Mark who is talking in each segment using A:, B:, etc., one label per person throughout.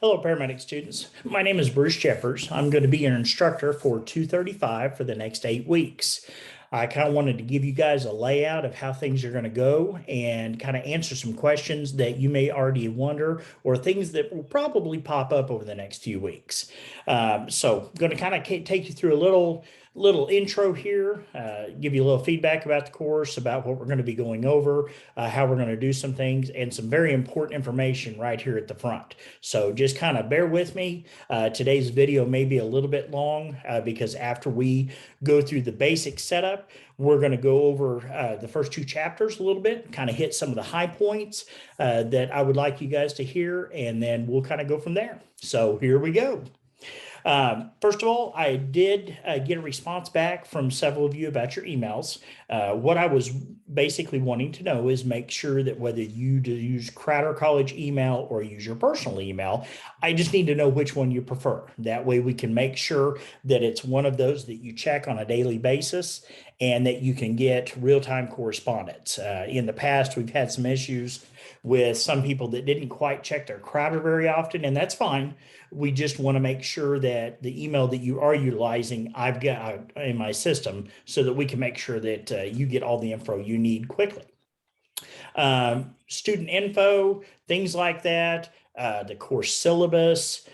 A: Hello, paramedic students. My name is Bruce Jeffers. I'm going to be your instructor for 235 for the next 8 weeks. I kind of wanted to give you guys a layout of how things are going to go and kind of answer some questions that you may already wonder or things that will probably pop up over the next few weeks. So I'm going to kind of take you through a little intro here, give you a little feedback about the course, about what we're going to be going over, how we're going to do some things, and some very important information right here at the front. So just kind of bear with me. Today's video may be a little bit long because after we go through the basic setup, we're going to go over the first two chapters a little bit, kind of hit some of the high points that I would like you guys to hear, and then we'll kind of go from there. So here we go. First of all, I did get a response back from several of you about your emails. What I was basically wanting to know is make sure that whether you use Crowder College email or use your personal email, I just need to know which one you prefer. That way we can make sure that it's one of those that you check on a daily basis and that you can get real-time correspondence. In the past, we've had some issues with some people that didn't quite check their Crowder very often, and that's fine. We just want to make sure that the email that you are utilizing, I've got in my system so that we can make sure that you get all the info you need quickly. Student info, things like that, the course syllabus,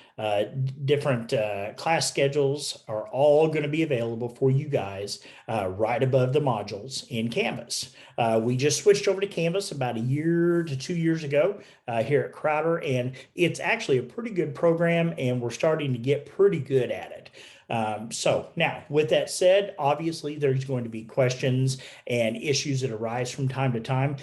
A: different class schedules are all going to be available for you guys right above the modules in Canvas. We just switched over to Canvas about a year to 2 years ago here at Crowder, and it's actually a pretty good program, and we're starting to get pretty good at it. So now, with that said, obviously there's going to be questions and issues that arise from time to time.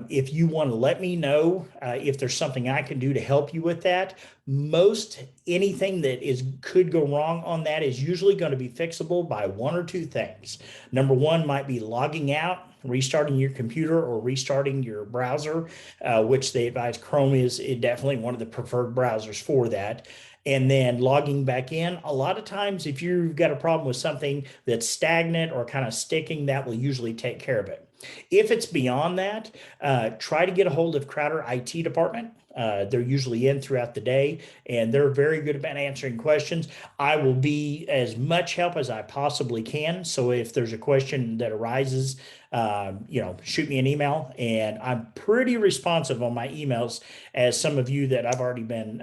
A: If you want to let me know if there's something I can do to help you with that, most anything that could go wrong on that is usually going to be fixable by one or two things. Number one might be logging out, restarting your computer, or restarting your browser, which they advise Chrome is definitely one of the preferred browsers for that. And then logging back in. A lot of times, if you've got a problem with something that's stagnant or kind of sticking, that will usually take care of it. If it's beyond that, try to get a hold of Crowder IT department. They're usually in throughout the day, and they're very good about answering questions. I will be as much help as I possibly can. So if there's a question that arises, shoot me an email, and I'm pretty responsive on my emails, as some of you that I've already been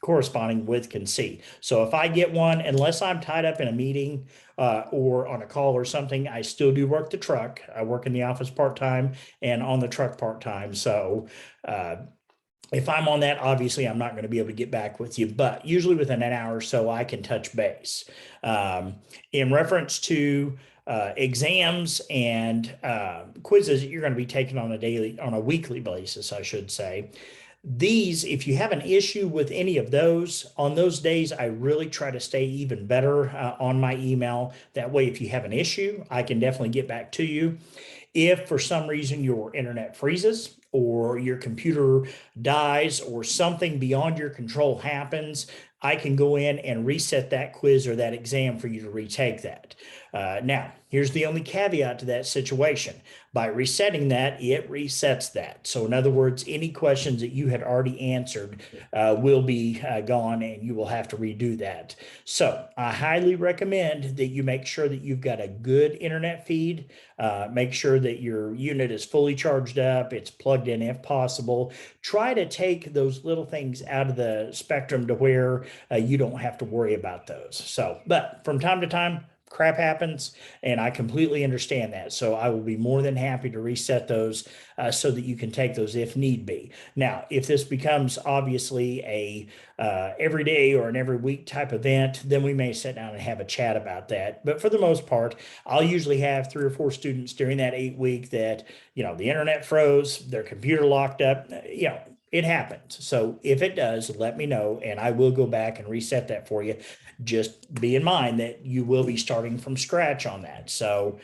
A: corresponding with can see. So if I get one, unless I'm tied up in a meeting or on a call or something, I still do work the truck. I work in the office part-time and on the truck part-time. So if I'm on that, obviously I'm not going to be able to get back with you, but usually within an hour or so I can touch base. In reference to exams and quizzes that you're going to be taking on a weekly basis, I should say. These, if you have an issue with any of those, on those days, I really try to stay even better on my email. That way, if you have an issue, I can definitely get back to you. If for some reason your internet freezes or your computer dies or something beyond your control happens, I can go in and reset that quiz or that exam for you to retake that. Now, here's the only caveat to that situation. By resetting that, it resets that. So in other words, any questions that you had already answered will be gone, and you will have to redo that. So I highly recommend that you make sure that you've got a good internet feed. Make sure that your unit is fully charged up, it's plugged in if possible. Try to take those little things out of the spectrum to where you don't have to worry about those. So, but from time to time, crap happens, and I completely understand that. So I will be more than happy to reset those so that you can take those if need be. Now, if this becomes obviously a every day or an every week type event, then we may sit down and have a chat about that. But for the most part, I'll usually have 3 or 4 students during that 8 week that, the internet froze, their computer locked up, it happens. So if it does, let me know, and I will go back and reset that for you. Just be in mind that you will be starting from scratch on that. So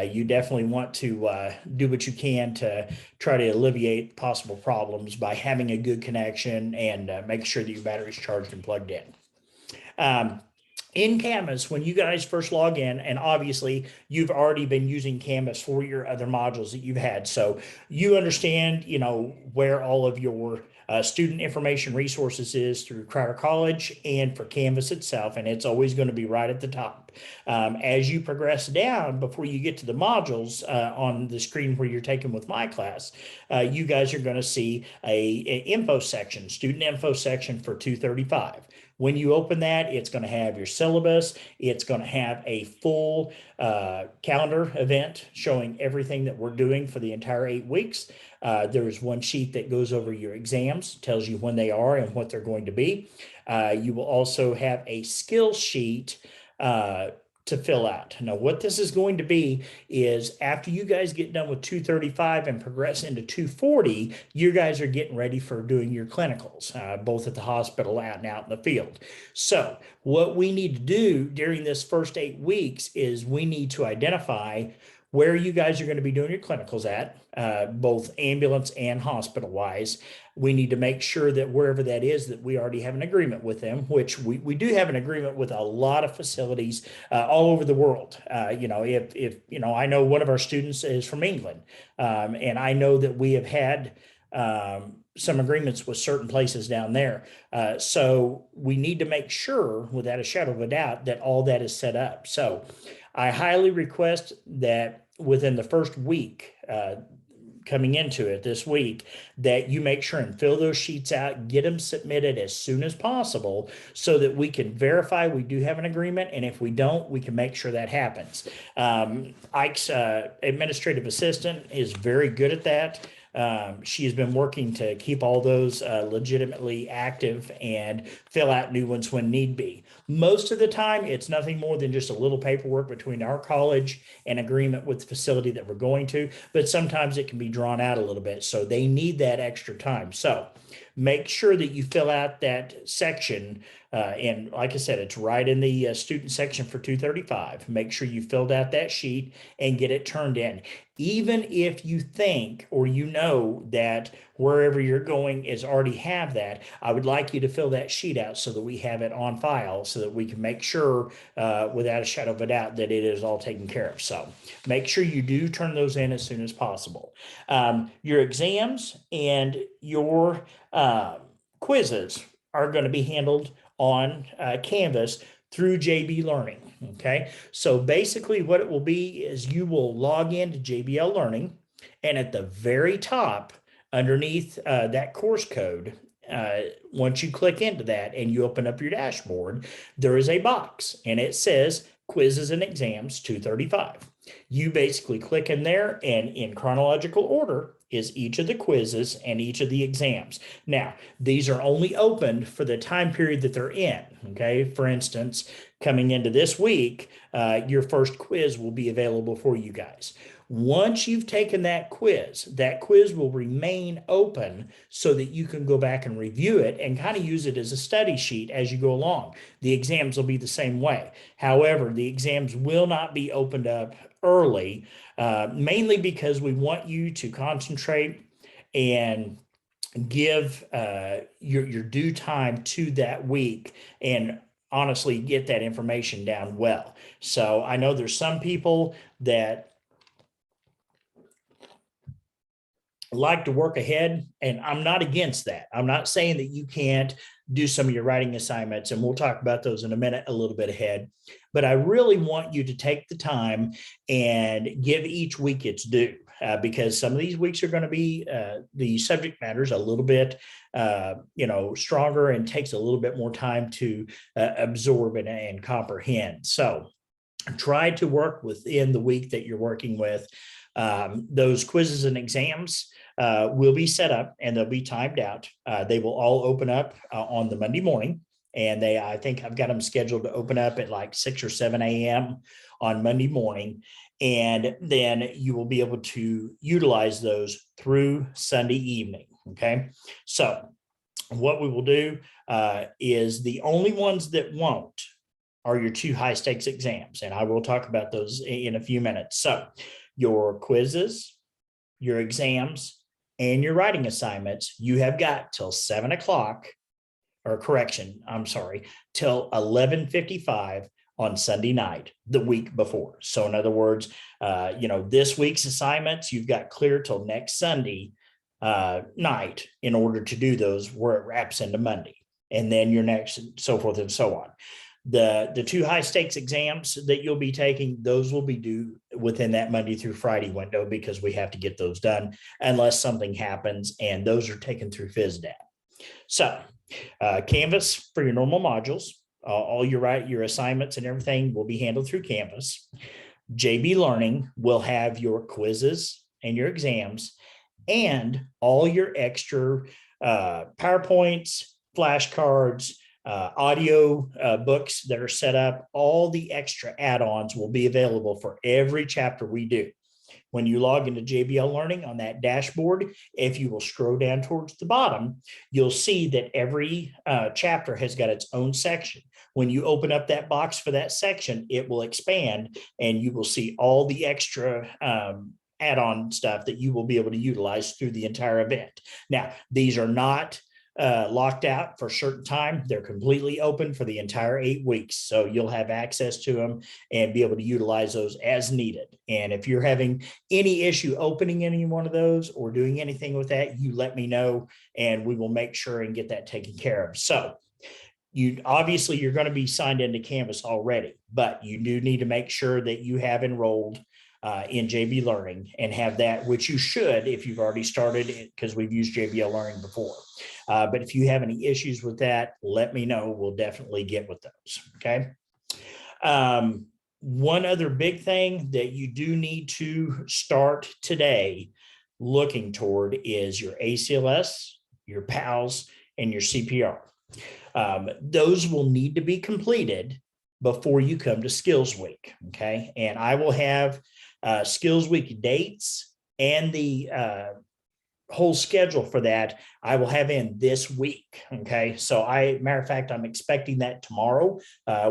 A: you definitely want to do what you can to try to alleviate possible problems by having a good connection and make sure that your battery is charged and plugged in. Um, in Canvas, when you guys first log in, and obviously you've already been using Canvas for your other modules that you've had, so you understand, where all of your student information resources is through Crowder College and for Canvas itself, and it's always going to be right at the top. As you progress down, before you get to the modules on the screen where you're taking with my class, you guys are going to see an info section, student info section for 235. When you open that, it's going to have your syllabus. It's going to have a full calendar event showing everything that we're doing for the entire 8 weeks. There's one sheet that goes over your exams, tells you when they are and what they're going to be. You will also have a skill sheet to fill out. Now, what this is going to be is after you guys get done with 235 and progress into 240, you guys are getting ready for doing your clinicals, both at the hospital and out in the field. So what we need to do during this first 8 weeks is we need to identify where you guys are going to be doing your clinicals at, both ambulance and hospital wise. We need to make sure that wherever that is, that we already have an agreement with them, which we do have an agreement with a lot of facilities all over the world. If I know one of our students is from England, and I know that we have had some agreements with certain places down there. So we need to make sure, without a shadow of a doubt, that all that is set up. So I highly request that within the first week, coming into it this week, that you make sure and fill those sheets out, get them submitted as soon as possible so that we can verify we do have an agreement. And if we don't, we can make sure that happens. Ike's administrative assistant is very good at that. She has been working to keep all those legitimately active and fill out new ones when need be. Most of the time, it's nothing more than just a little paperwork between our college and agreement with the facility that we're going to, but sometimes it can be drawn out a little bit. So they need that extra time. So make sure that you fill out that section. And like I said, it's right in the student section for 235. Make sure you filled out that sheet and get it turned in. Even if you think or that wherever you're going is already have that, I would like you to fill that sheet out so that we have it on file so that we can make sure without a shadow of a doubt that it is all taken care of. So make sure you do turn those in as soon as possible. Your exams and your quizzes are going to be handled on Canvas through JB Learning. Okay, so basically what it will be is you will log into JBL Learning, and at the very top underneath that course code, once you click into that and you open up your dashboard, there is a box and it says quizzes and exams 235. You basically click in there, and in chronological order is each of the quizzes and each of the exams. Now, these are only opened for the time period that they're in. Okay, for instance, coming into this week, your first quiz will be available for you guys. Once you've taken that quiz will remain open so that you can go back and review it and kind of use it as a study sheet as you go along. The exams will be the same way. However, the exams will not be opened up early, mainly because we want you to concentrate and give your due time to that week and honestly get that information down well. So I know there's some people that like to work ahead, and I'm not against that. I'm not saying that you can't do some of your writing assignments, and we'll talk about those in a minute a little bit ahead. But I really want you to take the time and give each week its due, because some of these weeks are going to be the subject matters a little bit stronger and takes a little bit more time to absorb and comprehend. So try to work within the week that you're working with. Those quizzes and exams will be set up and they'll be timed out. They will all open up on the Monday morning, and I think I've got them scheduled to open up at like 6 or 7 a.m. on Monday morning. And then you will be able to utilize those through Sunday evening. Okay. So what we will do is the only ones that won't are your 2 high stakes exams. And I will talk about those in a few minutes. So your quizzes, your exams, and your writing assignments, you have got till 7 o'clock or correction, I'm sorry, till 11:55 on Sunday night, the week before. So in other words, this week's assignments, you've got clear till next Sunday night in order to do those where it wraps into Monday. And then your next, so forth and so on. The two high stakes exams that you'll be taking, those will be due within that Monday through Friday window because we have to get those done unless something happens, and those are taken through FSDAP. So Canvas for your normal modules, all your assignments and everything will be handled through Canvas. JB Learning will have your quizzes and your exams and all your extra PowerPoints, flashcards, audio books that are set up. All the extra add-ons will be available for every chapter we do. When you log into JBL Learning on that dashboard, if you will scroll down towards the bottom, you'll see that every chapter has got its own section. When you open up that box for that section, it will expand and you will see all the extra add-on stuff that you will be able to utilize through the entire event. Now, these are not locked out for a certain time. They're completely open for the entire 8 weeks. So you'll have access to them and be able to utilize those as needed. And if you're having any issue opening any one of those or doing anything with that, you let me know and we will make sure and get that taken care of. So obviously you're going to be signed into Canvas already, but you do need to make sure that you have enrolled in JB Learning and have that, which you should if you've already started it, because we've used JBL Learning before. But if you have any issues with that, let me know. We'll definitely get with those. Okay. One other big thing that you do need to start today looking toward is your ACLS, your PALS, and your CPR. Those will need to be completed before you come to Skills Week. Okay. And I will have Skills Week dates and the whole schedule for that I will have in this week. Okay. So matter of fact, I'm expecting that tomorrow,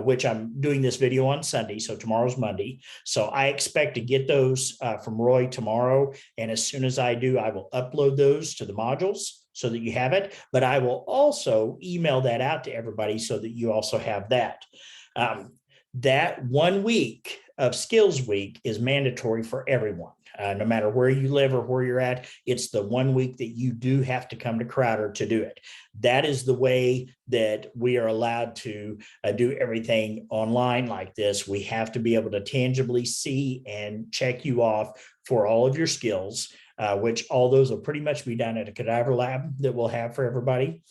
A: which I'm doing this video on Sunday. So tomorrow's Monday. So I expect to get those from Roy tomorrow. And as soon as I do, I will upload those to the modules so that you have it, but I will also email that out to everybody so that you also have that. That 1 week of Skills Week is mandatory for everyone. No matter where you live or where you're at, it's the 1 week that you do have to come to Crowder to do it. That is the way that we are allowed to do everything online like this. We have to be able to tangibly see and check you off for all of your skills, which all those will pretty much be done at a cadaver lab that we'll have for everybody.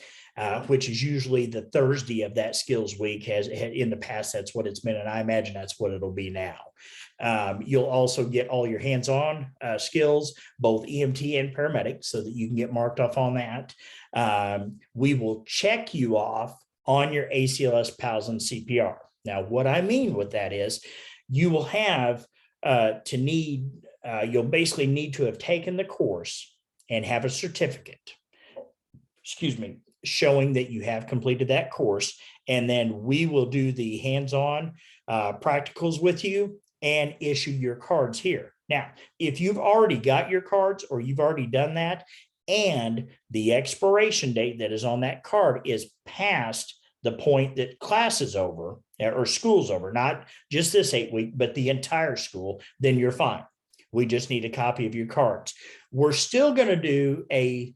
A: Which is usually the Thursday of that Skills Week. In the past, that's what it's been, and I imagine that's what it'll be now. You'll also get all your hands-on skills, both EMT and paramedic, so that you can get marked off on that. We will check you off on your ACLS, PALS, and CPR. Now, what I mean with that is you will have you'll basically need to have taken the course and have a certificate. Excuse me. Showing that you have completed that course, and then we will do the hands-on practicals with you and issue your cards here. Now, if you've already got your cards or you've already done that, and the expiration date that is on that card is past the point that class is over or school's over, not just this 8 week, but the entire school, then you're fine. We just need a copy of your cards. We're still going to do a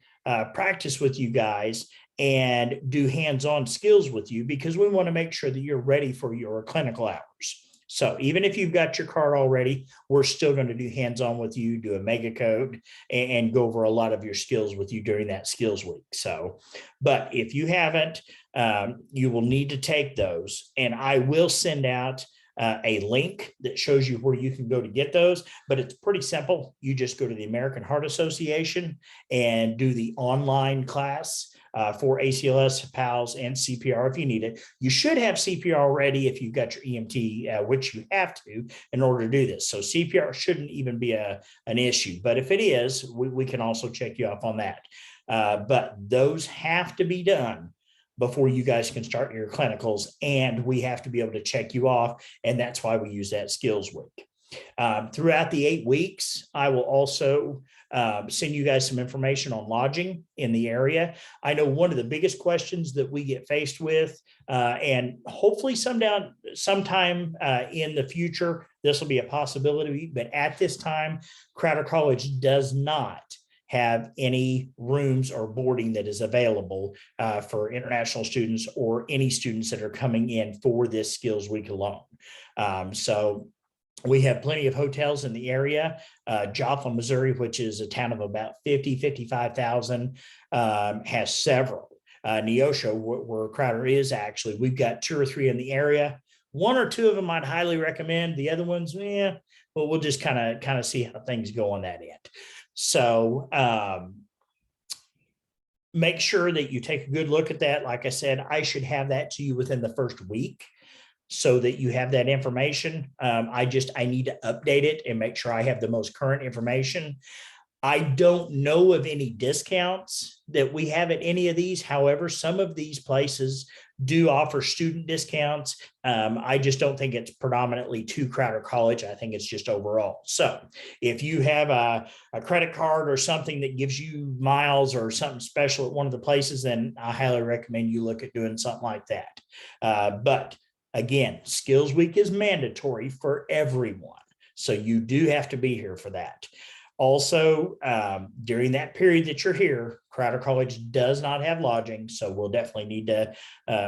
A: practice with you guys and do hands-on skills with you because we want to make sure that you're ready for your clinical hours. So even if you've got your card already, we're still going to do hands-on with you, do a mega code, and go over a lot of your skills with you during that skills week. So, but if you haven't, you will need to take those, and I will send out a link that shows you where you can go to get those, but it's pretty simple. You just go to the American Heart Association and do the online class for ACLS, PALS, and CPR if you need it. You should have CPR already if you've got your EMT, which you have to in order to do this. So CPR shouldn't even be an issue, but if it is, we can also check you off on that. But those have to be done before you guys can start your clinicals, and we have to be able to check you off, and that's why we use that skills week. Throughout the 8 weeks, I will also send you guys some information on lodging in the area. I know one of the biggest questions that we get faced with, and hopefully sometime in the future, this will be a possibility, but at this time, Crowder College does not have any rooms or boarding that is available for international students or any students that are coming in for this Skills Week alone. So we have plenty of hotels in the area. Joplin, Missouri, which is a town of about 55,000, has several. Neosho, where Crowder is actually, we've got 2 or 3 in the area. 1 or 2 of them I'd highly recommend. The other ones, yeah, but we'll just kind of see how things go on that end. So make sure that you take a good look at that. Like I said, I should have that to you within the first week so that you have that information. I need to update it and make sure I have the most current information. I don't know of any discounts that we have at any of these. However, some of these places do offer student discounts. I just don't think it's predominantly to Crowder College. I think it's just overall. So if you have a credit card or something that gives you miles or something special at one of the places, then I highly recommend you look at doing something like that. But again, Skills Week is mandatory for everyone. So you do have to be here for that. Also, during that period that you're here, Crowder College does not have lodging, so we'll definitely need to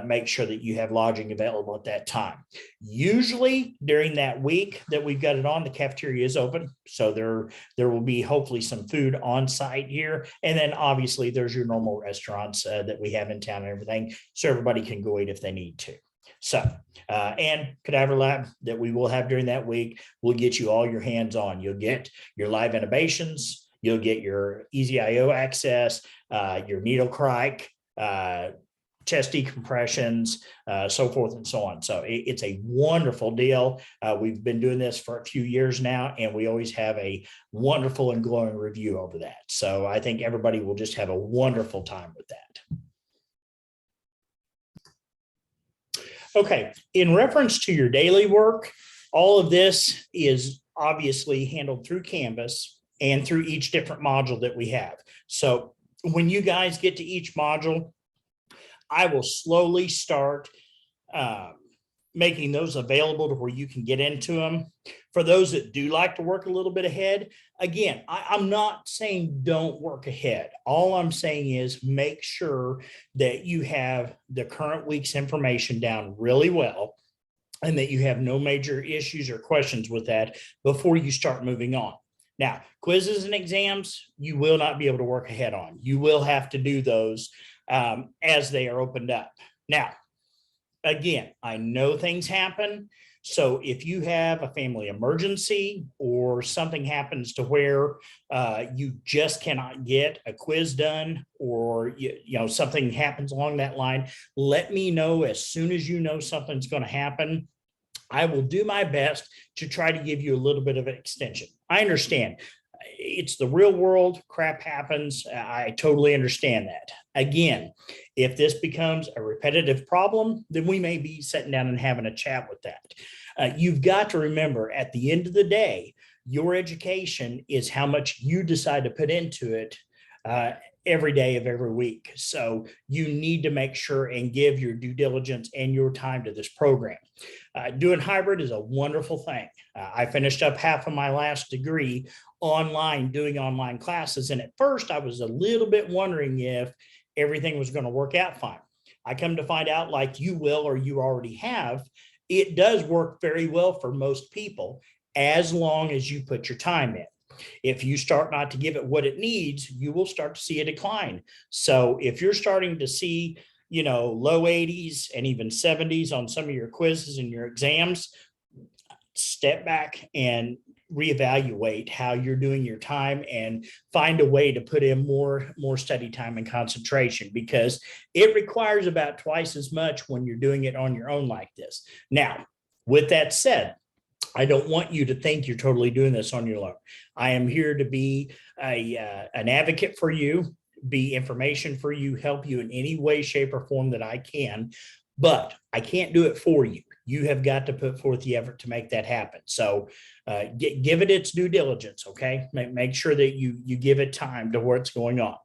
A: make sure that you have lodging available at that time. Usually during that week that we've got it on, the cafeteria is open, so there will be hopefully some food on site here, and then obviously there's your normal restaurants that we have in town and everything, so everybody can go eat if they need to. So, and Cadaver Lab that we will have during that week will get you all your hands-on. You'll get your live innovations, you'll get your EasyIO access, your needle crike, chest decompressions, so forth and so on. So it's a wonderful deal. We've been doing this for a few years now, and we always have a wonderful and glowing review over that. So I think everybody will just have a wonderful time with that. Okay, in reference to your daily work, all of this is obviously handled through Canvas and through each different module that we have. So when you guys get to each module, I will slowly start making those available to where you can get into them. For those that do like to work a little bit ahead, again, I'm not saying don't work ahead. All I'm saying is make sure that you have the current week's information down really well and that you have no major issues or questions with that before you start moving on. Now, quizzes and exams, you will not be able to work ahead on. You will have to do those as they are opened up. Now, again, I know things happen. So if you have a family emergency or something happens to where you just cannot get a quiz done, or you know something happens along that line, let me know as soon as you know something's going to happen. I will do my best to try to give you a little bit of an extension. I understand. It's the real world, crap happens. I totally understand that. Again, if this becomes a repetitive problem, then we may be sitting down and having a chat with that. You've got to remember, at the end of the day, your education is how much you decide to put into it every day of every week. So you need to make sure and give your due diligence and your time to this program. Doing hybrid is a wonderful thing. I finished up half of my last degree online, doing online classes. And at first I was a little bit wondering if everything was going to work out fine. I come to find out, like you will, or you already have, it does work very well for most people as long as you put your time in. If you start not to give it what it needs, you will start to see a decline. So if you're starting to see, you know, low 80s and even 70s on some of your quizzes and your exams, step back and reevaluate how you're doing your time and find a way to put in more study time and concentration, because it requires about twice as much when you're doing it on your own like this. Now, with that said, I don't want you to think you're totally doing this on your own. I am here to be an advocate for you, be information for you, help you in any way, shape, or form that I can, but I can't do it for you. You have got to put forth the effort to make that happen. So give it its due diligence, okay? Make sure that you give it time to where it's going on.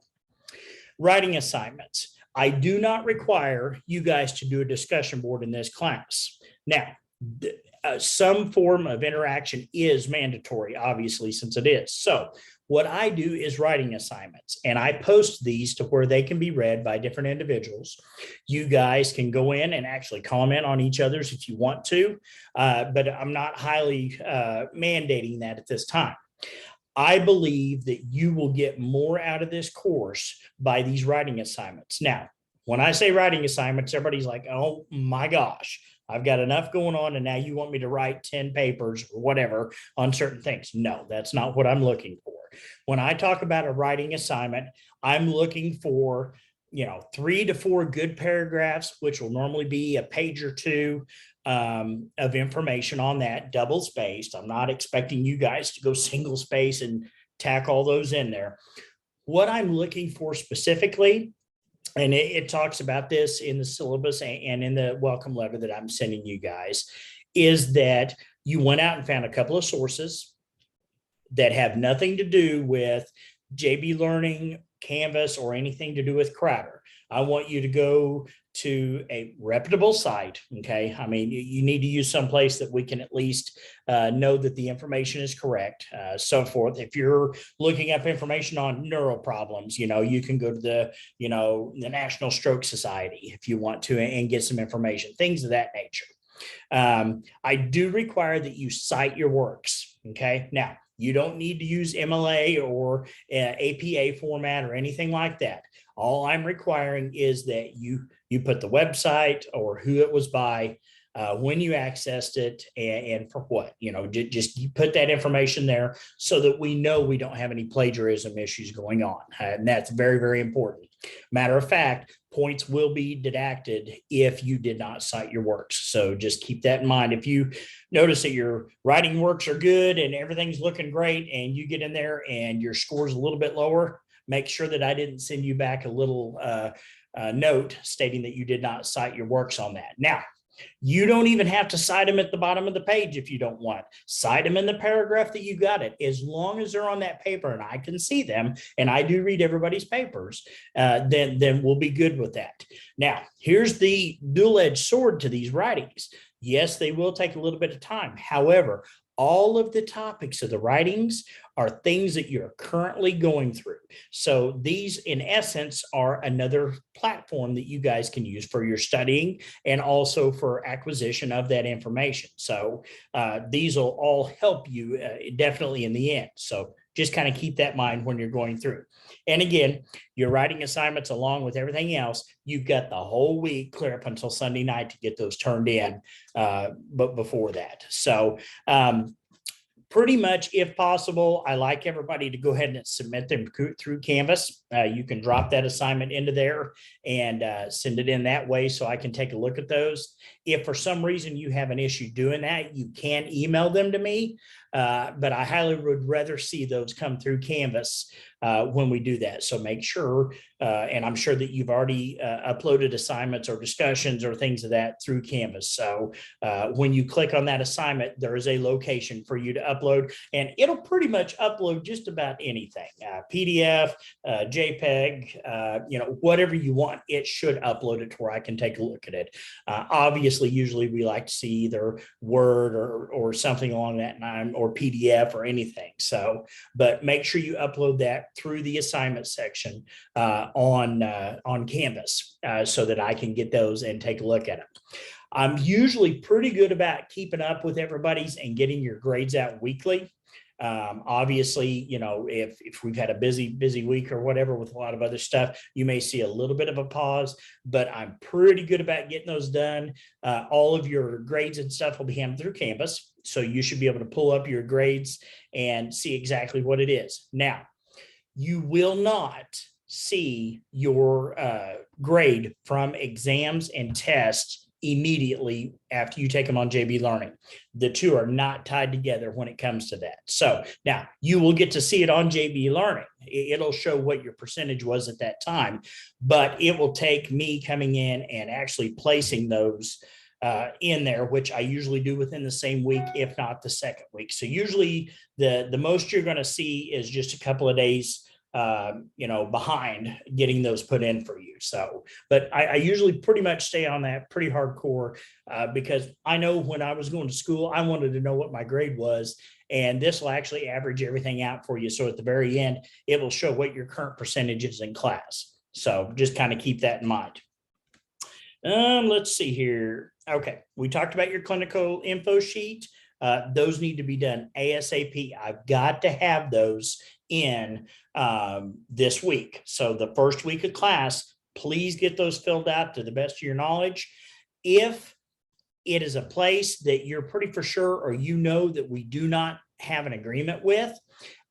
A: Writing assignments. I do not require you guys to do a discussion board in this class. Now, some form of interaction is mandatory, obviously, since it is. So what I do is writing assignments, and I post these to where they can be read by different individuals. You guys can go in and actually comment on each other's if you want to, but I'm not highly mandating that at this time. I believe that you will get more out of this course by these writing assignments. Now, when I say writing assignments, everybody's like, oh my gosh, I've got enough going on, and now you want me to write 10 papers or whatever on certain things. No, that's not what I'm looking for. When I talk about a writing assignment, I'm looking for 3 to 4 good paragraphs, which will normally be a page or two of information on that, double spaced. I'm not expecting you guys to go single space and tack all those in there. What I'm looking for specifically, and it talks about this in the syllabus and in the welcome letter that I'm sending you guys, is that you went out and found a couple of sources that have nothing to do with JB Learning, Canvas, or anything to do with Crowder. I want you to go to a reputable site, okay? I mean, you need to use some place that we can at least know that the information is correct, so forth. If you're looking up information on neural problems, you can go to the National Stroke Society if you want to and get some information, things of that nature. I do require that you cite your works, okay? Now, you don't need to use MLA or APA format or anything like that. All I'm requiring is that you put the website or who it was by, when you accessed it, and for what. Just you put that information there so that we know we don't have any plagiarism issues going on. And that's very, very important. Matter of fact, points will be deducted if you did not cite your works. So just keep that in mind. If you notice that your writing works are good and everything's looking great, and you get in there and your score's a little bit lower, make sure that I didn't send you back a little note stating that you did not cite your works on that. Now, you don't even have to cite them at the bottom of the page if you don't want. Cite them in the paragraph that you got it. As long as they're on that paper and I can see them, and I do read everybody's papers, then we'll be good with that. Now, here's the dual-edged sword to these writings. Yes, they will take a little bit of time. However, all of the topics of the writings are things that you're currently going through. So these, in essence, are another platform that you guys can use for your studying and also for acquisition of that information. So these will all help you definitely in the end. So just kind of keep that in mind when you're going through. And again, your writing assignments, along with everything else, you've got the whole week clear up until Sunday night to get those turned in, but before that. So pretty much, if possible, I like everybody to go ahead and submit them through Canvas. You can drop that assignment into there and send it in that way so I can take a look at those. If for some reason you have an issue doing that, you can email them to me, but I highly would rather see those come through Canvas when we do that. So make sure, and I'm sure that you've already uploaded assignments or discussions or things of that through Canvas. So when you click on that assignment, there is a location for you to upload, and it'll pretty much upload just about anything, PDF, JPEG, whatever you want, it should upload it to where I can take a look at it. Obviously, usually we like to see either Word or something along that line, or PDF or anything. So, but make sure you upload that through the assignment section on Canvas so that I can get those and take a look at them. I'm usually pretty good about keeping up with everybody's and getting your grades out weekly. Obviously, if we've had a busy week or whatever with a lot of other stuff, you may see a little bit of a pause, but I'm pretty good about getting those done. All of your grades and stuff will be handled through Canvas. So you should be able to pull up your grades and see exactly what it is. Now, you will not see your grade from exams and tests immediately after you take them on JB Learning. The two are not tied together when it comes to that. So now you will get to see it on JB Learning. It'll show what your percentage was at that time, but it will take me coming in and actually placing those in there, which I usually do within the same week, if not the second week. So usually the most you're going to see is just a couple of days behind getting those put in for you. So, but I usually pretty much stay on that pretty hardcore because I know when I was going to school, I wanted to know what my grade was. And this will actually average everything out for you. So at the very end, it will show what your current percentage is in class. So just kind of keep that in mind. Let's see here. Okay, we talked about your clinical info sheet. Those need to be done ASAP. I've got to have those in this week. So the first week of class, please get those filled out to the best of your knowledge. If it is a place that you're pretty for sure, or that we do not have an agreement with,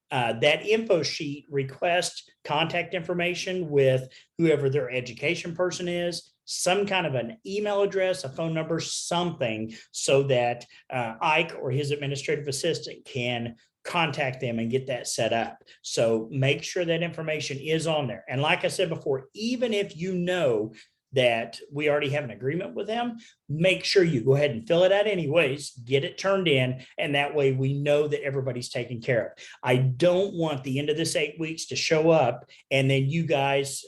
A: that info sheet requests contact information with whoever their education person is, some kind of an email address, a phone number, something, so that Ike or his administrative assistant can contact them and get that set up. So make sure that information is on there. And like I said before, even if you know that we already have an agreement with them, make sure you go ahead and fill it out anyways, get it turned in, and that way we know that everybody's taken care of. I don't want the end of this 8 weeks to show up and then you guys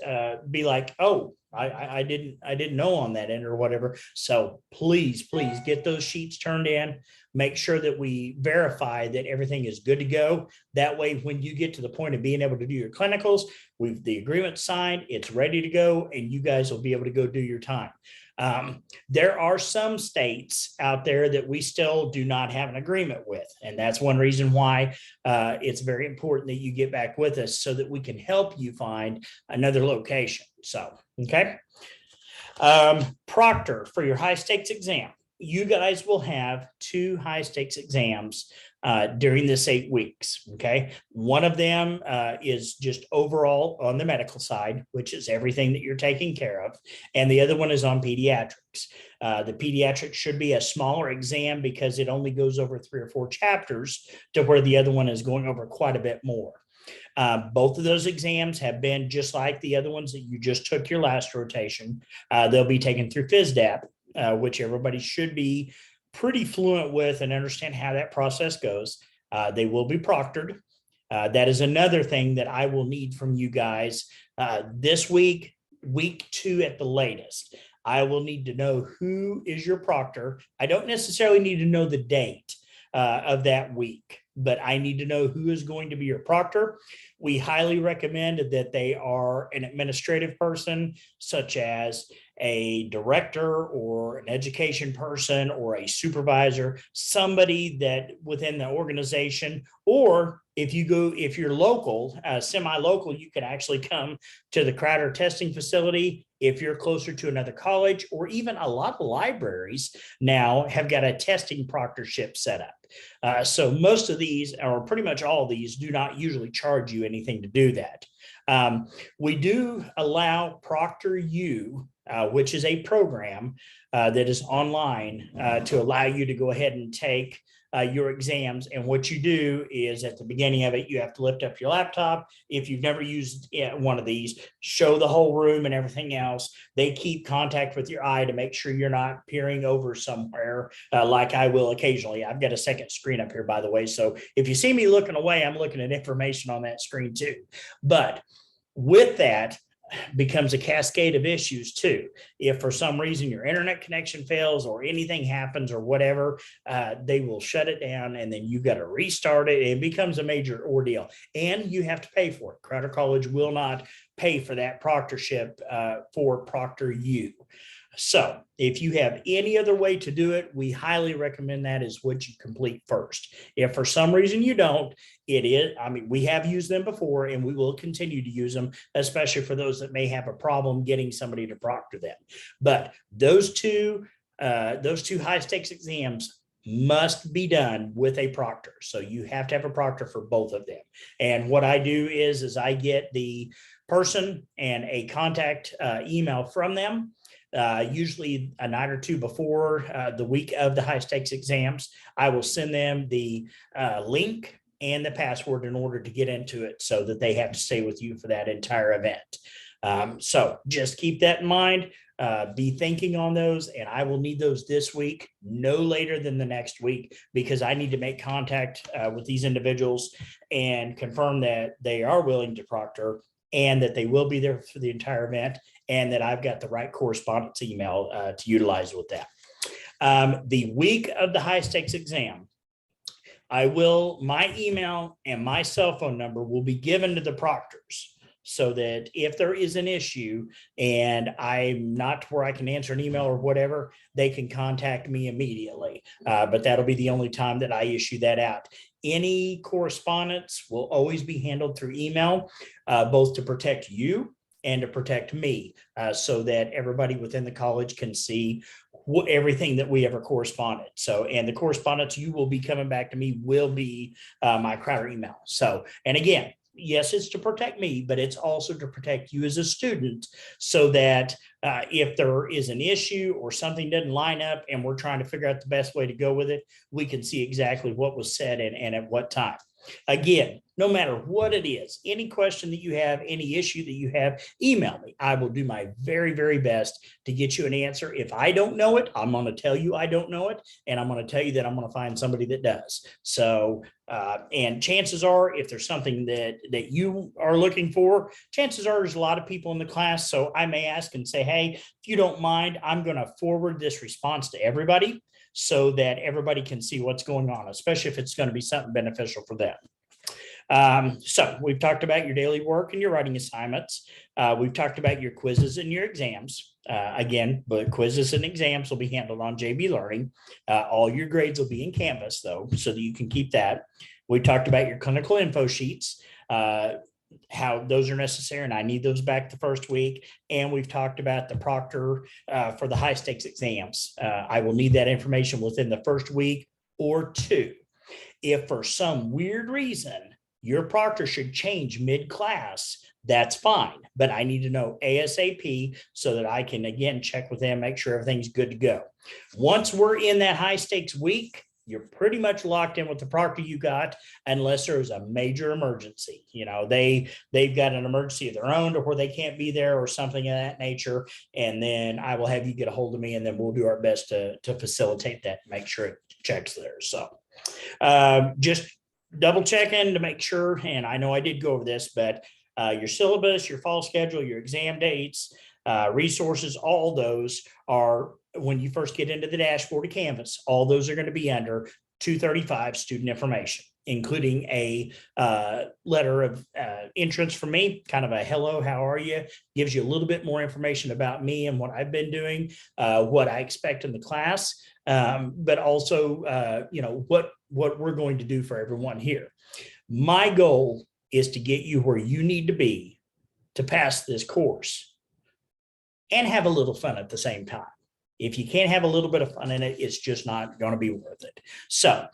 A: be like, oh, I didn't know on that end or whatever. So please get those sheets turned in. Make sure that we verify that everything is good to go. That way, when you get to the point of being able to do your clinicals, the agreement signed, it's ready to go, and you guys will be able to go do your time. There are some states out there that we still do not have an agreement with. And that's one reason why it's very important that you get back with us so that we can help you find another location. So, okay. Proctor for your high stakes exam. You guys will have 2 high stakes exams during this 8 weeks. Okay. One of them is just overall on the medical side, which is everything that you're taking care of. And the other one is on pediatrics. The pediatrics should be a smaller exam because it only goes over 3 or 4 chapters, to where the other one is going over quite a bit more. Both of those exams have been just like the other ones that you just took your last rotation. They'll be taken through FSDAP, which everybody should be pretty fluent with and understand how that process goes. They will be proctored. That is another thing that I will need from you guys this week, week 2 at the latest. I will need to know who is your proctor. I don't necessarily need to know the date of that week, but I need to know who is going to be your proctor. We highly recommend that they are an administrative person, such as a director or an education person or a supervisor, somebody that within the organization, or if you're local, semi-local, you can actually come to the Crowder testing facility. If you're closer to another college, or even a lot of libraries now have got a testing proctorship set up. So most of these, or pretty much all of these, do not usually charge you anything to do that. We do allow ProctorU, which is a program that is online to allow you to go ahead and take your exams. And what you do is at the beginning of it, you have to lift up your laptop. If you've never used one of these, show the whole room and everything else. They keep contact with your eye to make sure you're not peering over somewhere like I will occasionally. I've got a second screen up here, by the way. So if you see me looking away, I'm looking at information on that screen too. But with that, becomes a cascade of issues too. If for some reason your internet connection fails or anything happens or whatever, they will shut it down and then you got to restart it. It becomes a major ordeal and you have to pay for it. Crowder College will not pay for that proctorship for ProctorU. So if you have any other way to do it, we highly recommend that is what you complete first. If for some reason you don't, we have used them before and we will continue to use them, especially for those that may have a problem getting somebody to proctor them. But those two high stakes exams must be done with a proctor. So you have to have a proctor for both of them. And what I do is I get the person and a contact email from them. Usually a night or two before the week of the high stakes exams, I will send them the link and the password in order to get into it so that they have to stay with you for that entire event. So just keep that in mind. be thinking on those, and I will need those this week, no later than the next week, because I need to make contact with these individuals and confirm that they are willing to proctor and that they will be there for the entire event, and that I've got the right correspondence email to utilize with that. The week of the high stakes exam, my email and my cell phone number will be given to the proctors, so that if there is an issue and I'm not where I can answer an email or whatever, they can contact me immediately. But that'll be the only time that I issue that out. Any correspondence will always be handled through email, both to protect you and to protect me, so that everybody within the college can see everything that we ever corresponded. So, and the correspondence you will be coming back to me will be my Crowder email. So, and again, yes, it's to protect me, but it's also to protect you as a student, so that if there is an issue or something doesn't line up and we're trying to figure out the best way to go with it, we can see exactly what was said and at what time. Again, no matter what it is, any question that you have, any issue that you have, email me. I will do my very, very best to get you an answer. If I don't know it, I'm going to tell you I don't know it, and I'm going to tell you that I'm going to find somebody that does. So, and chances are, if there's something that you are looking for, chances are there's a lot of people in the class. So I may ask and say, hey, if you don't mind, I'm going to forward this response to everybody, so that everybody can see what's going on, especially if it's going to be something beneficial for them. So we've talked about your daily work and your writing assignments. We've talked about your quizzes and your exams. Again, but quizzes and exams will be handled on JB Learning. All your grades will be in Canvas, though, so that you can keep that. We talked about your clinical info sheets, how those are necessary, and I need those back the first week. And we've talked about the proctor for the high stakes exams. I will need that information within the first week or two. If for some weird reason your proctor should change mid-class, that's fine, but I need to know ASAP so that I can, again, check with them, make sure everything's good to go. Once we're in that high stakes week, you're pretty much locked in with the proctor you got, unless there's a major emergency. You know, they've got an emergency of their own to where they can't be there or something of that nature. And then I will have you get a hold of me, and then we'll do our best to facilitate that and make sure it checks there. So just double checking to make sure. And I know I did go over this, but your syllabus, your fall schedule, your exam dates, resources, all those are, when you first get into the dashboard of Canvas, all those are going to be under 235 student information, including a letter of entrance from me, kind of a hello, how are you? Gives you a little bit more information about me and what I've been doing, what I expect in the class, but also, you know, what we're going to do for everyone here. My goal is to get you where you need to be to pass this course and have a little fun at the same time. If you can't have a little bit of fun in it, it's just not going to be worth it. So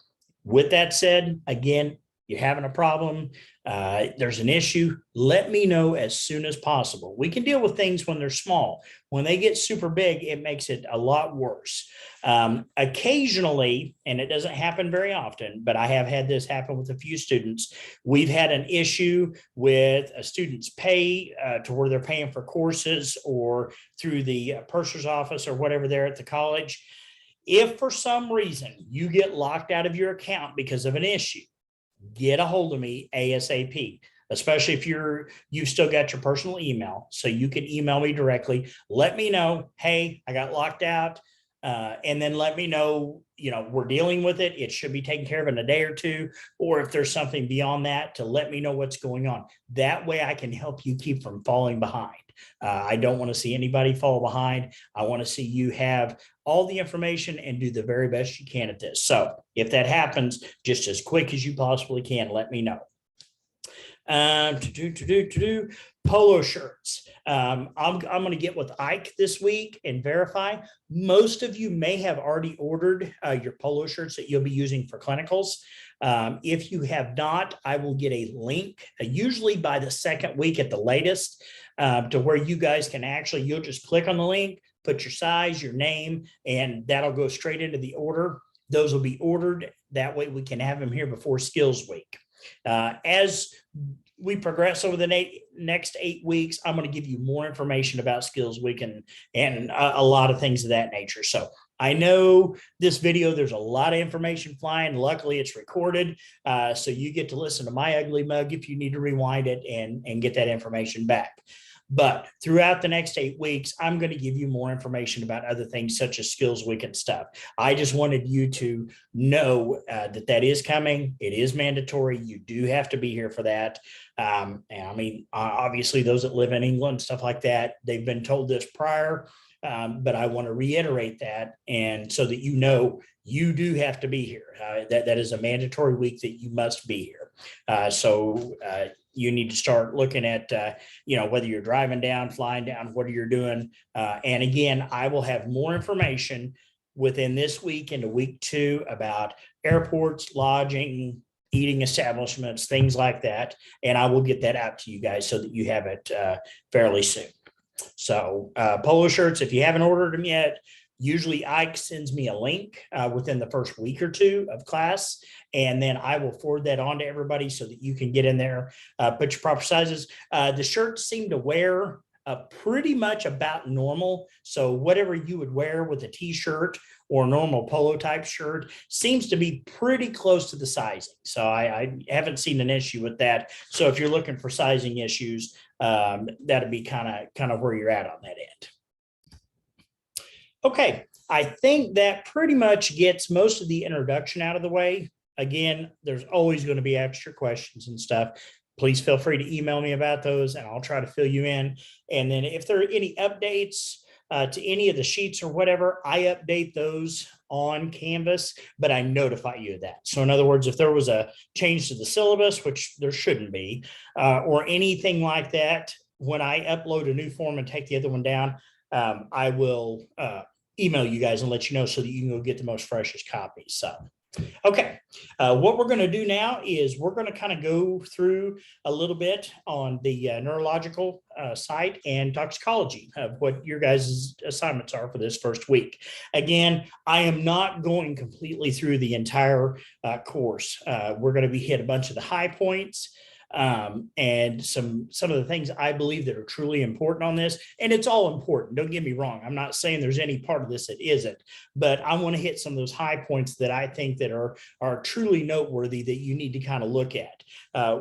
A: with that said, again, you're having a problem, there's an issue, let me know as soon as possible. We can deal with things when they're small. When they get super big, it makes it a lot worse. Occasionally, and it doesn't happen very often, but I have had this happen with a few students. We've had an issue with a student's pay to where they're paying for courses or through the purser's office or whatever there at the college. If for some reason you get locked out of your account because of an issue, get a hold of me ASAP, especially if you've still got your personal email, so you can email me directly. Let me know, hey, I got locked out, and then let me know, you know, we're dealing with it. It should be taken care of in a day or two, or if there's something beyond that, to let me know what's going on. That way I can help you keep from falling behind. I don't want to see anybody fall behind. I want to see you have all the information and do the very best you can at this. So if that happens, just as quick as you possibly can, let me know. Polo shirts. I'm going to get with Ike this week and verify. Most of you may have already ordered your polo shirts that you'll be using for clinicals. If you have not, I will get a link, usually by the second week at the latest, to where you guys can actually, you'll just click on the link, put your size, your name, and that'll go straight into the order. Those will be ordered. That way we can have them here before Skills Week. As we progress over the next 8 weeks, I'm going to give you more information about Skills Week and a lot of things of that nature. So I know this video, there's a lot of information flying. Luckily, it's recorded, so you get to listen to my ugly mug if you need to rewind it and get that information back. But throughout the next 8 weeks, I'm going to give you more information about other things such as Skills Week and stuff. I just wanted you to know that is coming. It is mandatory. You do have to be here for that. And I mean, obviously, those that live in England, stuff like that, they've been told this prior. But I want to reiterate that, and so that you know you do have to be here. That is a mandatory week that you must be here. So you need to start looking at, whether you're driving down, flying down, what you're doing. And again, I will have more information within this week into week 2 about airports, lodging, eating establishments, things like that. And I will get that out to you guys so that you have it fairly soon. So polo shirts, if you haven't ordered them yet, usually Ike sends me a link within the first week or 2 of class, and then I will forward that on to everybody so that you can get in there, put your proper sizes. The shirts seem to wear pretty much about normal. So whatever you would wear with a t-shirt or normal polo type shirt seems to be pretty close to the sizing. So I haven't seen an issue with that. So if you're looking for sizing issues, that'd be kind of where you're at on that end. Okay, I think that pretty much gets most of the introduction out of the way. Again, there's always going to be extra questions and stuff. Please feel free to email me about those and I'll try to fill you in. And then if there are any updates to any of the sheets or whatever, I update those on Canvas, but I notify you of that. So in other words, if there was a change to the syllabus, which there shouldn't be, or anything like that, when I upload a new form and take the other one down, I will email you guys and let you know so that you can go get the most freshest copies. So, okay, what we're going to do now is we're going to kind of go through a little bit on the neurological side and toxicology of what your guys' assignments are for this first week. Again, I am not going completely through the entire course. We're going to be hit a bunch of the high points. And some of the things I believe that are truly important on this, and it's all important. Don't get me wrong. I'm not saying there's any part of this that isn't, but I want to hit some of those high points that I think that are truly noteworthy that you need to kind of look at.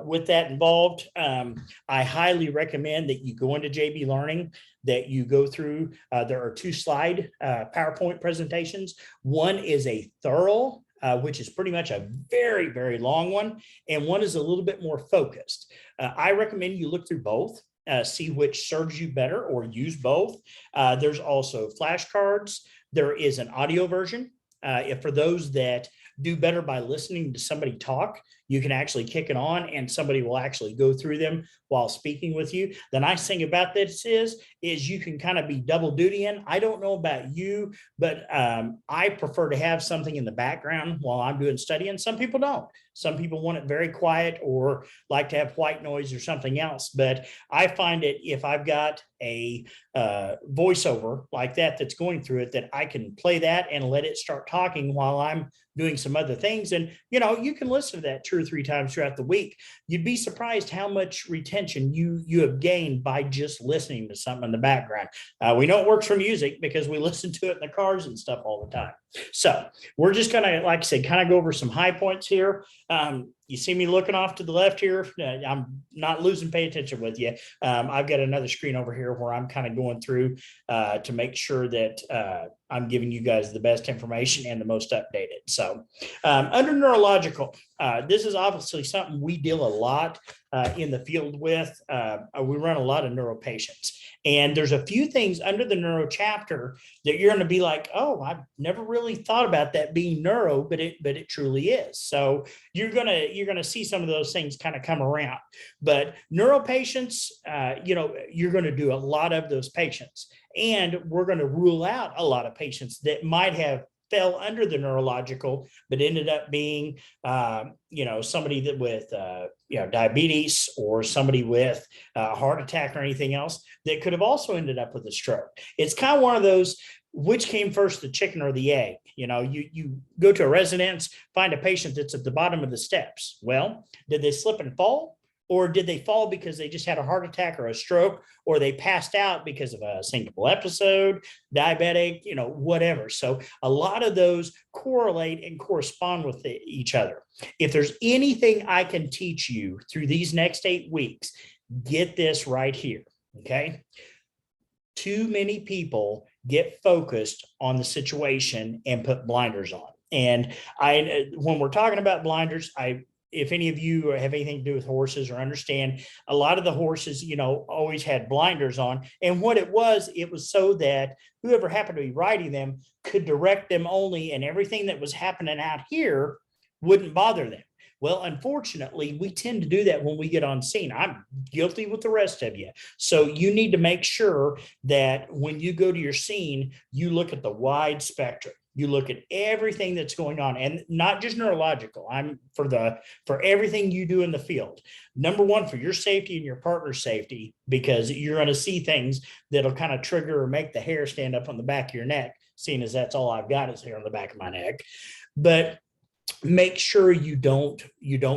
A: With that involved, I highly recommend that you go into JB Learning, that you go through. There are 2 slide PowerPoint presentations. One is a thorough, which is pretty much a very, very long one. And one is a little bit more focused. I recommend you look through both, see which serves you better or use both. There's also flashcards. There is an audio version. If for those that do better by listening to somebody talk, you can actually kick it on and somebody will actually go through them while speaking with you. The nice thing about this is you can kind of be double dutying. I don't know about you, but I prefer to have something in the background while I'm doing studying. Some people don't. Some people want it very quiet or like to have white noise or something else. But I find it if I've got a voiceover like that that's going through it, that I can play that and let it start talking while I'm doing some other things. And, you can listen to that 2 or 3 times throughout the week. You'd be surprised how much retention you have gained by just listening to something in the background. We know it works for music because we listen to it in the cars and stuff all the time. So we're just going to, like I said, kind of go over some high points here. You see me looking off to the left here. I'm not losing pay attention with you. I've got another screen over here where I'm kind of going through to make sure that I'm giving you guys the best information and the most updated. So under neurological, this is obviously something we deal a lot in the field with. We run a lot of neuro patients. And there's a few things under the neuro chapter that you're going to be like, oh, I've never really thought about that being neuro, but it truly is. So you're gonna see some of those things kind of come around. But neuro patients, you're going to do a lot of those patients, and we're going to rule out a lot of patients that might have fell under the neurological, but ended up being, somebody that with, diabetes or somebody with a heart attack or anything else that could have also ended up with a stroke. It's kind of one of those, which came first, the chicken or the egg? You go to a residence, find a patient that's at the bottom of the steps. Well, did they slip and fall? or did they fall because they just had a heart attack or a stroke, or they passed out because of a syncopal episode, diabetic, whatever. So a lot of those correlate and correspond with each other. If there's anything I can teach you through these next 8 weeks, get this right here, okay? Too many people get focused on the situation and put blinders on. And when we're talking about blinders, if any of you have anything to do with horses or understand, a lot of the horses, always had blinders on. And what it was so that whoever happened to be riding them could direct them only, and everything that was happening out here wouldn't bother them. Well, unfortunately, we tend to do that when we get on scene. I'm guilty with the rest of you. So you need to make sure that when you go to your scene, you look at the wide spectrum. You look at everything that's going on, and not just neurological. I'm for everything you do in the field. Number one, for your safety and your partner's safety, because you're going to see things that'll kind of trigger or make the hair stand up on the back of your neck, seeing as that's all I've got is hair on the back of my neck. But make sure you don't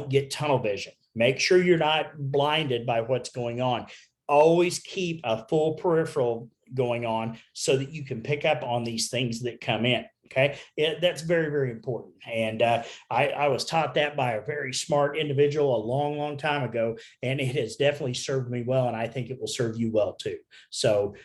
A: get tunnel vision. Make sure you're not blinded by what's going on. Always keep a full peripheral going on so that you can pick up on these things that come in. Okay, that's very, very important. And I was taught that by a very smart individual a long, long time ago, and it has definitely served me well, and I think it will serve you well too. So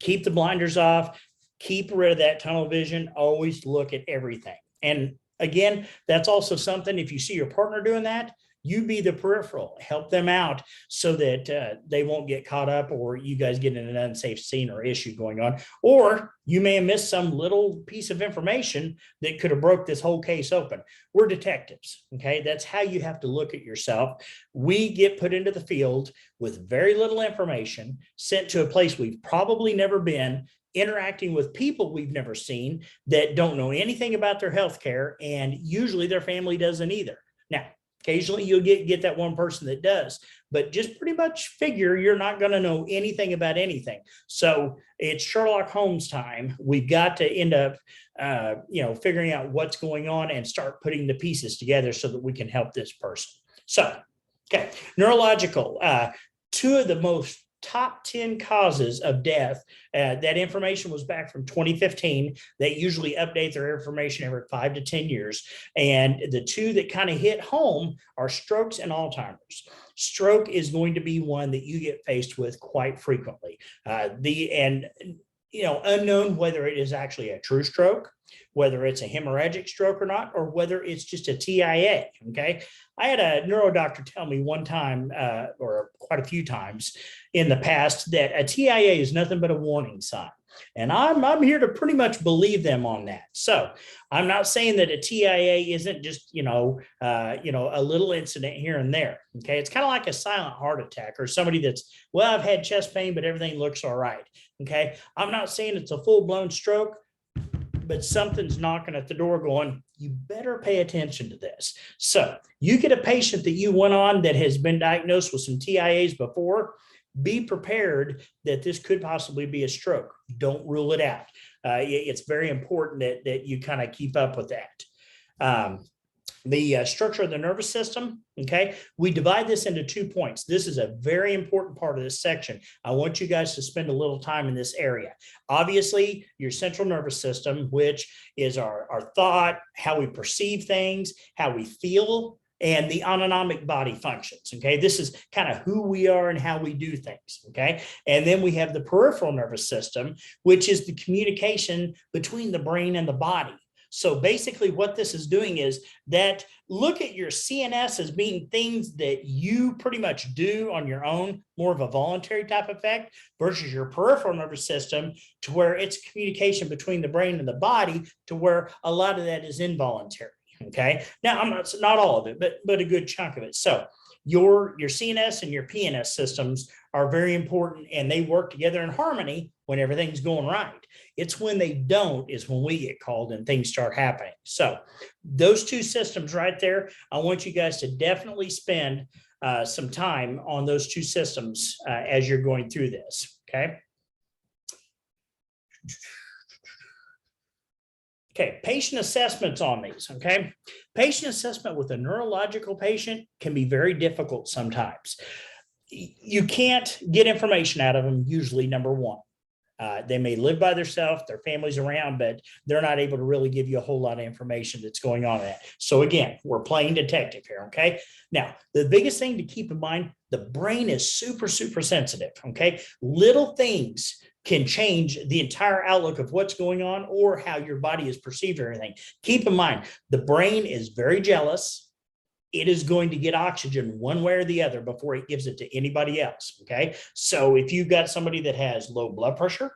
A: keep the blinders off, keep rid of that tunnel vision, always look at everything. And again, that's also something, if you see your partner doing that, you be the peripheral, help them out so that they won't get caught up, or you guys get in an unsafe scene or issue going on, or you may have missed some little piece of information that could have broke this whole case open. We're detectives, okay? That's how you have to look at yourself. We get put into the field with very little information, sent to a place we've probably never been, interacting with people we've never seen that don't know anything about their health care, and usually their family doesn't either. Now, occasionally you'll get that one person that does, but just pretty much figure you're not going to know anything about anything. So it's Sherlock Holmes time. We've got to end up, figuring out what's going on and start putting the pieces together so that we can help this person. So, okay, neurological, two of the most top 10 causes of death. That information was back from 2015. They usually update their information every 5 to 10 years. And the two that kind of hit home are strokes and Alzheimer's. Stroke is going to be one that you get faced with quite frequently. Unknown whether it is actually a true stroke, whether it's a hemorrhagic stroke or not, or whether it's just a TIA, okay? I had a neuro doctor tell me one time, or quite a few times in the past, that a TIA is nothing but a warning sign. And I'm here to pretty much believe them on that. So I'm not saying that a TIA isn't just, a little incident here and there, okay? It's kind of like a silent heart attack, or somebody that's, well, I've had chest pain, but everything looks all right, okay? I'm not saying it's a full-blown stroke, but something's knocking at the door going, you better pay attention to this. So you get a patient that you went on that has been diagnosed with some TIAs before, be prepared that this could possibly be a stroke. Don't rule it out. It's very important that you kind of keep up with that. The structure of the nervous system, okay, we divide this into 2 points. This is a very important part of this section. I want you guys to spend a little time in this area. Obviously, your central nervous system, which is our thought, how we perceive things, how we feel, and the autonomic body functions, okay? This is kind of who we are and how we do things, okay? And then we have the peripheral nervous system, which is the communication between the brain and the body. So basically what this is doing is that look at your CNS as being things that you pretty much do on your own, more of a voluntary type effect, versus your peripheral nervous system, to where it's communication between the brain and the body, to where a lot of that is involuntary. Okay. Now I'm not all of it, but a good chunk of it. So your CNS and your PNS systems are very important, and they work together in harmony when everything's going right. It's when they don't is when we get called and things start happening. So those two systems right there, I want you guys to definitely spend some time on those two systems as you're going through this. Okay. Okay, patient assessments on these, okay? Patient assessment with a neurological patient can be very difficult sometimes. You can't get information out of them, usually, number one. They may live by themselves, their family's around, but they're not able to really give you a whole lot of information that's going on in that. So again, we're playing detective here, okay? Now, the biggest thing to keep in mind, the brain is super, super sensitive, okay? Little things can change the entire outlook of what's going on or how your body is perceived or anything. Keep in mind, the brain is very jealous. It is going to get oxygen one way or the other before it gives it to anybody else. Okay. So if you've got somebody that has low blood pressure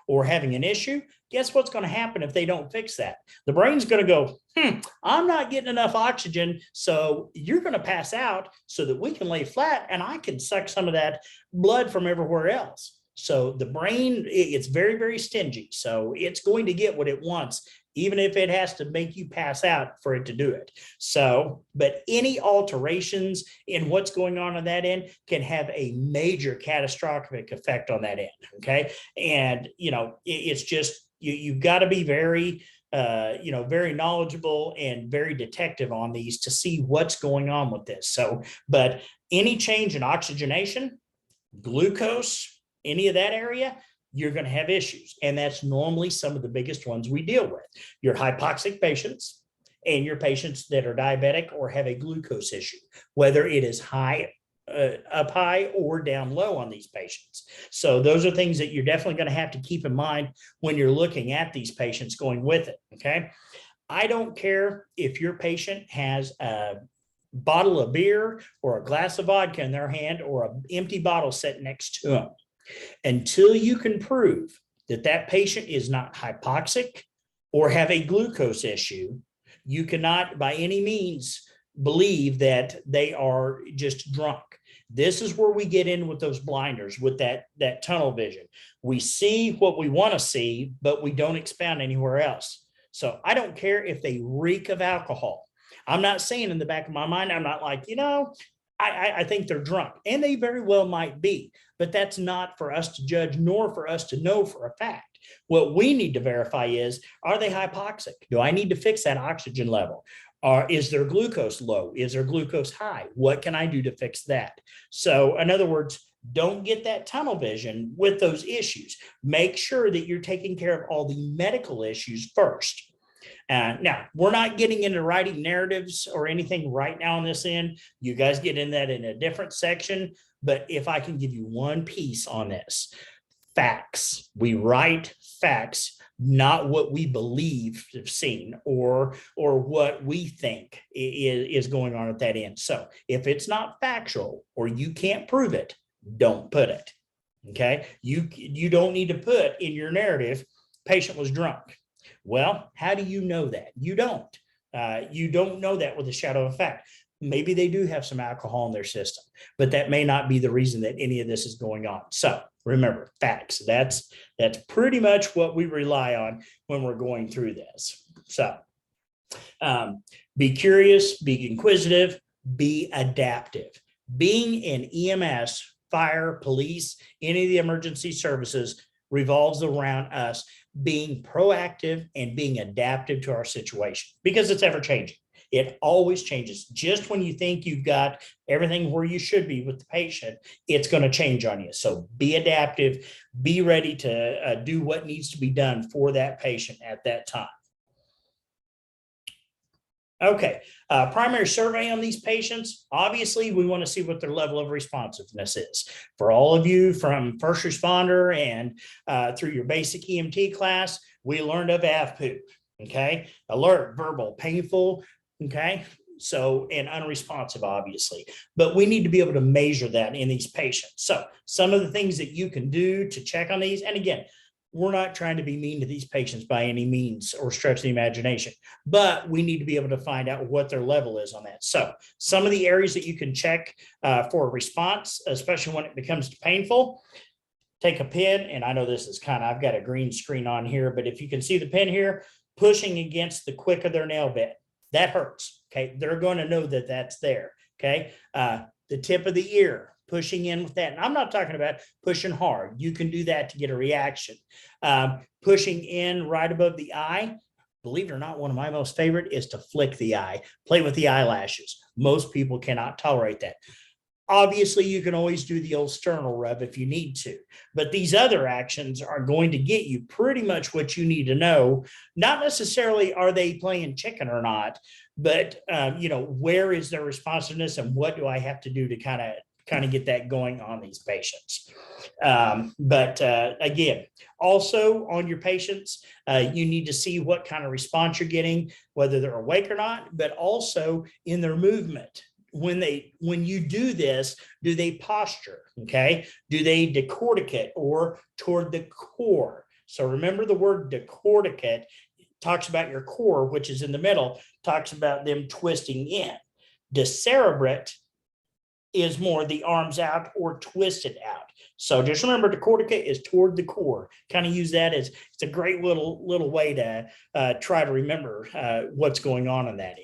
A: or having an issue, guess what's going to happen if they don't fix that? The brain's going to go, I'm not getting enough oxygen. So you're going to pass out so that we can lay flat and I can suck some of that blood from everywhere else. So the brain, it's very, very stingy. So it's going to get what it wants, even if it has to make you pass out for it to do it. So, but any alterations in what's going on that end can have a major catastrophic effect on that end. Okay. And, it's just, you've got to be very, very knowledgeable and very detective on these to see what's going on with this. So, but any change in oxygenation, glucose, any of that area, you're going to have issues. And that's normally some of the biggest ones we deal with. Your hypoxic patients and your patients that are diabetic or have a glucose issue, whether it is high, up high or down low on these patients. So those are things that you're definitely going to have to keep in mind when you're looking at these patients going with it. Okay. I don't care if your patient has a bottle of beer or a glass of vodka in their hand or an empty bottle sitting next to them. Until you can prove that that patient is not hypoxic or have a glucose issue, you cannot by any means believe that they are just drunk. This is where we get in with those blinders, with that tunnel vision. We see what we want to see, but we don't expound anywhere else. So I don't care if they reek of alcohol. I'm not saying in the back of my mind, I'm not like, I think they're drunk, and they very well might be, but that's not for us to judge, nor for us to know for a fact. What we need to verify is, are they hypoxic? Do I need to fix that oxygen level? Or is their glucose low? Is their glucose high? What can I do to fix that? So in other words, don't get that tunnel vision with those issues. Make sure that you're taking care of all the medical issues first. Now, we're not getting into writing narratives or anything right now on this end. You guys get in that in a different section. But if I can give you one piece on this, facts. We write facts, not what we believe have seen or what we think is going on at that end. So if it's not factual or you can't prove it, don't put it. Okay. You don't need to put in your narrative, patient was drunk. Well, how do you know that? You don't. You don't know that with a shadow of a fact. Maybe they do have some alcohol in their system, but that may not be the reason that any of this is going on. So remember, facts. That's pretty much what we rely on when we're going through this. So be curious, be inquisitive, be adaptive. Being in EMS, fire, police, any of the emergency services revolves around us being proactive and being adaptive to our situation, because it's ever changing. It always changes. Just when you think you've got everything where you should be with the patient, it's going to change on you. So be adaptive, be ready to do what needs to be done for that patient at that time. Okay, primary survey on these patients. Obviously, we want to see what their level of responsiveness is. For all of you from first responder and through your basic EMT class, we learned of AVPU, okay? Alert, verbal, painful, okay? So, and unresponsive, obviously. But we need to be able to measure that in these patients. So some of the things that you can do to check on these, and again, we're not trying to be mean to these patients by any means or stretch the imagination, but we need to be able to find out what their level is on that. So some of the areas that you can check for a response, especially when it becomes painful, take a pen, and I know this is I've got a green screen on here, but if you can see the pen here, pushing against the quick of their nail bed, that hurts, okay? They're going to know that that's there, okay? The tip of the ear, pushing in with that. And I'm not talking about pushing hard. You can do that to get a reaction. Pushing in right above the eye, believe it or not, one of my most favorite is to flick the eye, play with the eyelashes. Most people cannot tolerate that. Obviously, you can always do the old sternal rub if you need to, but these other actions are going to get you pretty much what you need to know. Not necessarily are they playing chicken or not, but where is their responsiveness and what do I have to do to kind of get that going on these patients. But again, also on your patients, you need to see what kind of response you're getting, whether they're awake or not, but also in their movement. When you do this, do they posture? Okay. Do they decorticate or toward the core? So remember the word decorticate talks about your core, which is in the middle, talks about them twisting in. Decerebrate is more the arms out or twisted out. So just remember, decorticate is toward the core. Kind of use that as it's a great little way to try to remember what's going on that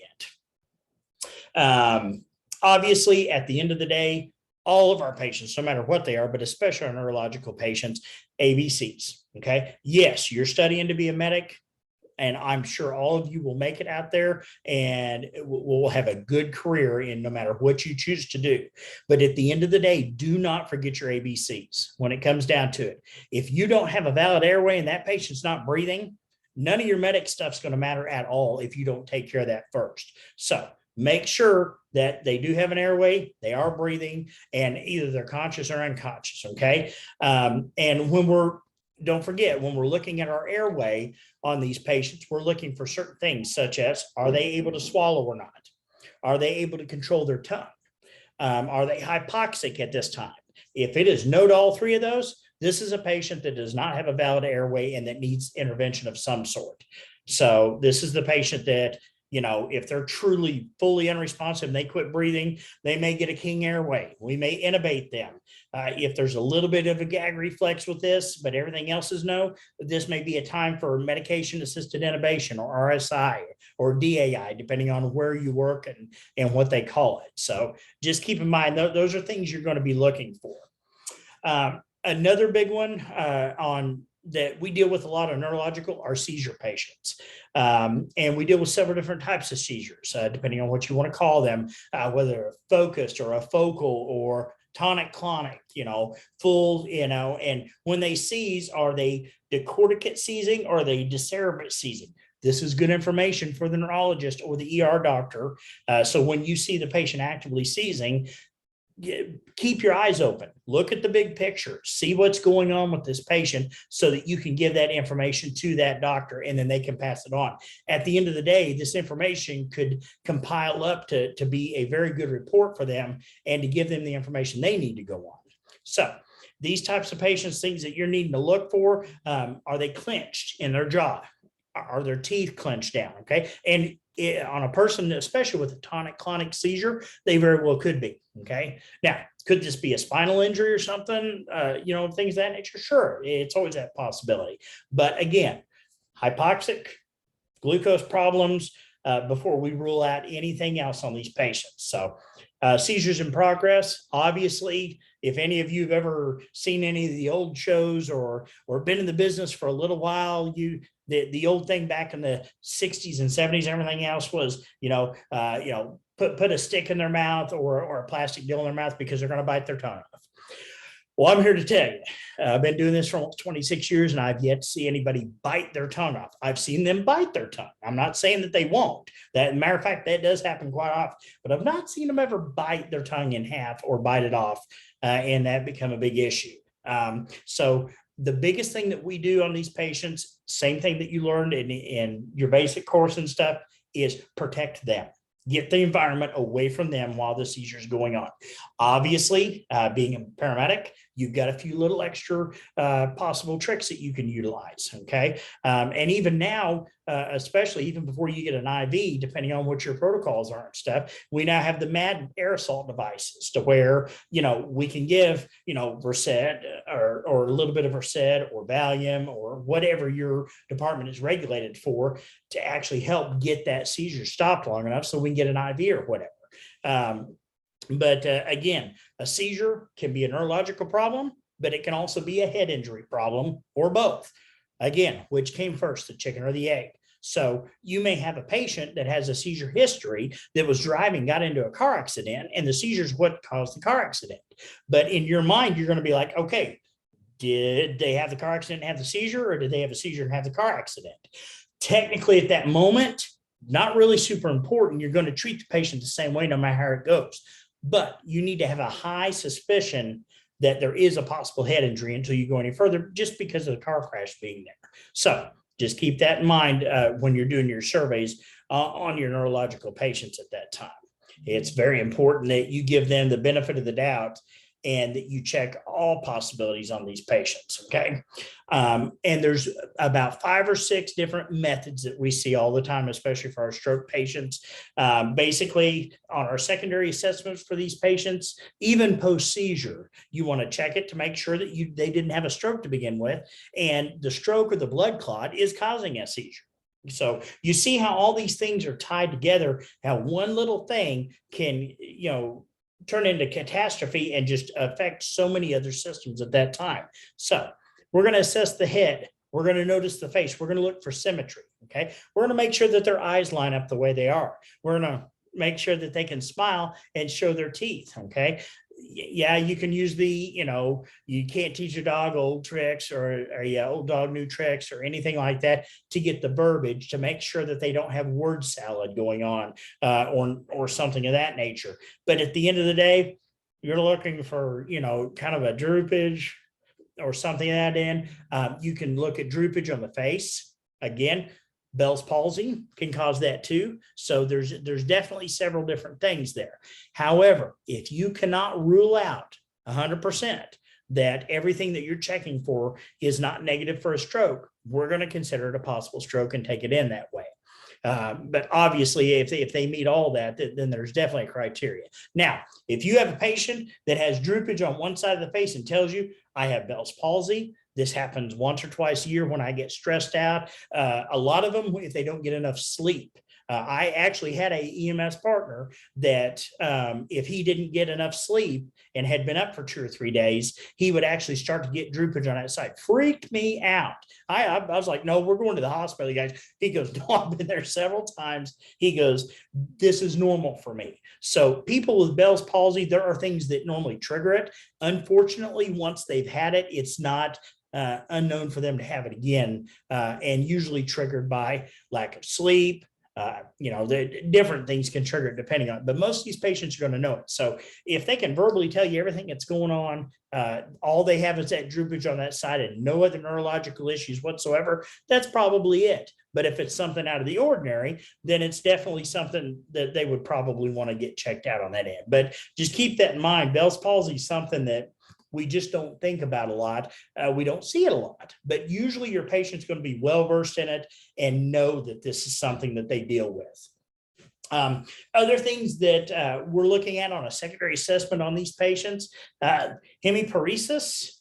A: end. Obviously, at the end of the day, all of our patients, no matter what they are, but especially our neurological patients, ABCs. Okay. Yes, you're studying to be a medic, and I'm sure all of you will make it out there and will have a good career in no matter what you choose to do. But at the end of the day, do not forget your ABCs when it comes down to it. If you don't have a valid airway and that patient's not breathing, none of your medic stuff's going to matter at all if you don't take care of that first. So make sure that they do have an airway, they are breathing, and either they're conscious or unconscious. Okay. And don't forget, when we're looking at our airway on these patients, we're looking for certain things such as, are they able to swallow or not? Are they able to control their tongue? Are they hypoxic at this time? If it is no to all three of those, this is a patient that does not have a valid airway and that needs intervention of some sort. So this is the patient that, if they're truly fully unresponsive and they quit breathing, they may get a King airway. We may intubate them. If there's a little bit of a gag reflex with this, but everything else is no, this may be a time for medication-assisted intubation or RSI or DAI, depending on where you work and what they call it. So just keep in mind, those are things you're going to be looking for. Another big one on that we deal with a lot of neurological are seizure patients. And we deal with several different types of seizures, depending on what you want to call them, whether a focused or a focal or tonic-clonic, full, and when they seize, are they decorticate seizing or are they decerebrate seizing? This is good information for the neurologist or the ER doctor. So when you see the patient actively seizing, keep your eyes open, look at the big picture, see what's going on with this patient so that you can give that information to that doctor and then they can pass it on. At the end of the day, this information could compile up to be a very good report for them and to give them the information they need to go on. So these types of patients, things that you're needing to look for, are they clenched in their jaw? Are their teeth clenched down? Okay. And on a person, especially with a tonic-clonic seizure, they very well could be. Okay. Now, could this be a spinal injury or something? Things of that nature? Sure. It's always that possibility. But again, hypoxic, glucose problems, before we rule out anything else on these patients. So seizures in progress, obviously, if any of you have ever seen any of the old shows or been in the business for a little while, the old thing back in the 60s and 70s, everything else was, put a stick in their mouth or a plastic deal in their mouth because they're going to bite their tongue off. Well, I'm here to tell you, I've been doing this for almost 26 years and I've yet to see anybody bite their tongue off. I've seen them bite their tongue. I'm not saying that they won't. Matter of fact, that does happen quite often, but I've not seen them ever bite their tongue in half or bite it off, and that become a big issue. So the biggest thing that we do on these patients, same thing that you learned in your basic course and stuff, is protect them. Get the environment away from them while the seizure is going on. Obviously, being a paramedic, you've got a few little extra possible tricks that you can utilize. Okay. And even now, especially even before you get an IV, depending on what your protocols are and stuff, we now have the MAD aerosol devices to where, we can give, Versed or a little bit of Versed or Valium or whatever your department is regulated for to actually help get that seizure stopped long enough so we can get an IV or whatever. But again, a seizure can be a neurological problem, but it can also be a head injury problem or both. Again, which came first, the chicken or the egg? So you may have a patient that has a seizure history that was driving, got into a car accident, and the seizure is what caused the car accident. But in your mind, you're going to be like, okay, did they have the car accident and have the seizure, or did they have a seizure and have the car accident? Technically, at that moment, not really super important. You're going to treat the patient the same way no matter how it goes. But you need to have a high suspicion that there is a possible head injury until you go any further, just because of the car crash being there. So just keep that in mind when you're doing your surveys on your neurological patients at that time. It's very important that you give them the benefit of the doubt and that you check all possibilities on these patients, okay? And there's about 5 or 6 different methods that we see all the time, especially for our stroke patients. Basically, on our secondary assessments for these patients, even post-seizure, you wanna check it to make sure that they didn't have a stroke to begin with, and the stroke or the blood clot is causing a seizure. So you see how all these things are tied together, how one little thing can, turn into catastrophe and just affect so many other systems at that time. So we're going to assess the head. We're going to notice the face. We're going to look for symmetry. Okay. We're going to make sure that their eyes line up the way they are. We're going to make sure that they can smile and show their teeth. Okay. Yeah, you can use you can't teach a dog old tricks or old dog new tricks or anything like that to get the verbiage to make sure that they don't have word salad going on or something of that nature. But at the end of the day, you're looking for, kind of a droopage or something of that end. You can look at droopage on the face. Again, Bell's palsy can cause that too. So there's definitely several different things there. However, if you cannot rule out 100% that everything that you're checking for is not negative for a stroke, we're going to consider it a possible stroke and take it in that way. But obviously, if they meet all that, then there's definitely a criteria. Now, if you have a patient that has droopage on one side of the face and tells you, I have Bell's palsy, this happens once or twice a year when I get stressed out. A lot of them, if they don't get enough sleep. I actually had a EMS partner that if he didn't get enough sleep and had been up for 2 or 3 days, he would actually start to get droopage on that side. Freaked me out. I was like, no, we're going to the hospital, guys. He goes, no, I've been there several times. He goes, this is normal for me. So people with Bell's palsy, there are things that normally trigger it. Unfortunately, once they've had it, it's not unknown for them to have it again, and usually triggered by lack of sleep. The different things can trigger it depending on it, but most of these patients are going to know it. So if they can verbally tell you everything that's going on, all they have is that droopage on that side and no other neurological issues whatsoever, that's probably it. But if it's something out of the ordinary, then it's definitely something that they would probably want to get checked out on that end. But just keep that in mind. Bell's palsy is something that we just don't think about a lot. We don't see it a lot, but usually your patient's going to be well-versed in it and know that this is something that they deal with. Other things that we're looking at on a secondary assessment on these patients, hemiparesis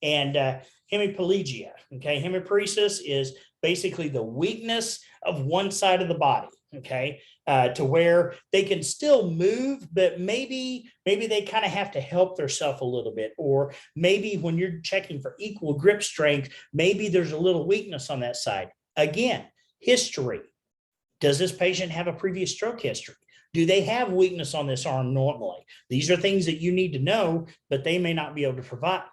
A: and hemiplegia. Okay, hemiparesis is basically the weakness of one side of the body. Okay, to where they can still move, but maybe they kind of have to help themselves a little bit, or maybe when you're checking for equal grip strength, maybe there's a little weakness on that side. Again, history. Does this patient have a previous stroke history? Do they have weakness on this arm normally? These are things that you need to know, but they may not be able to provide.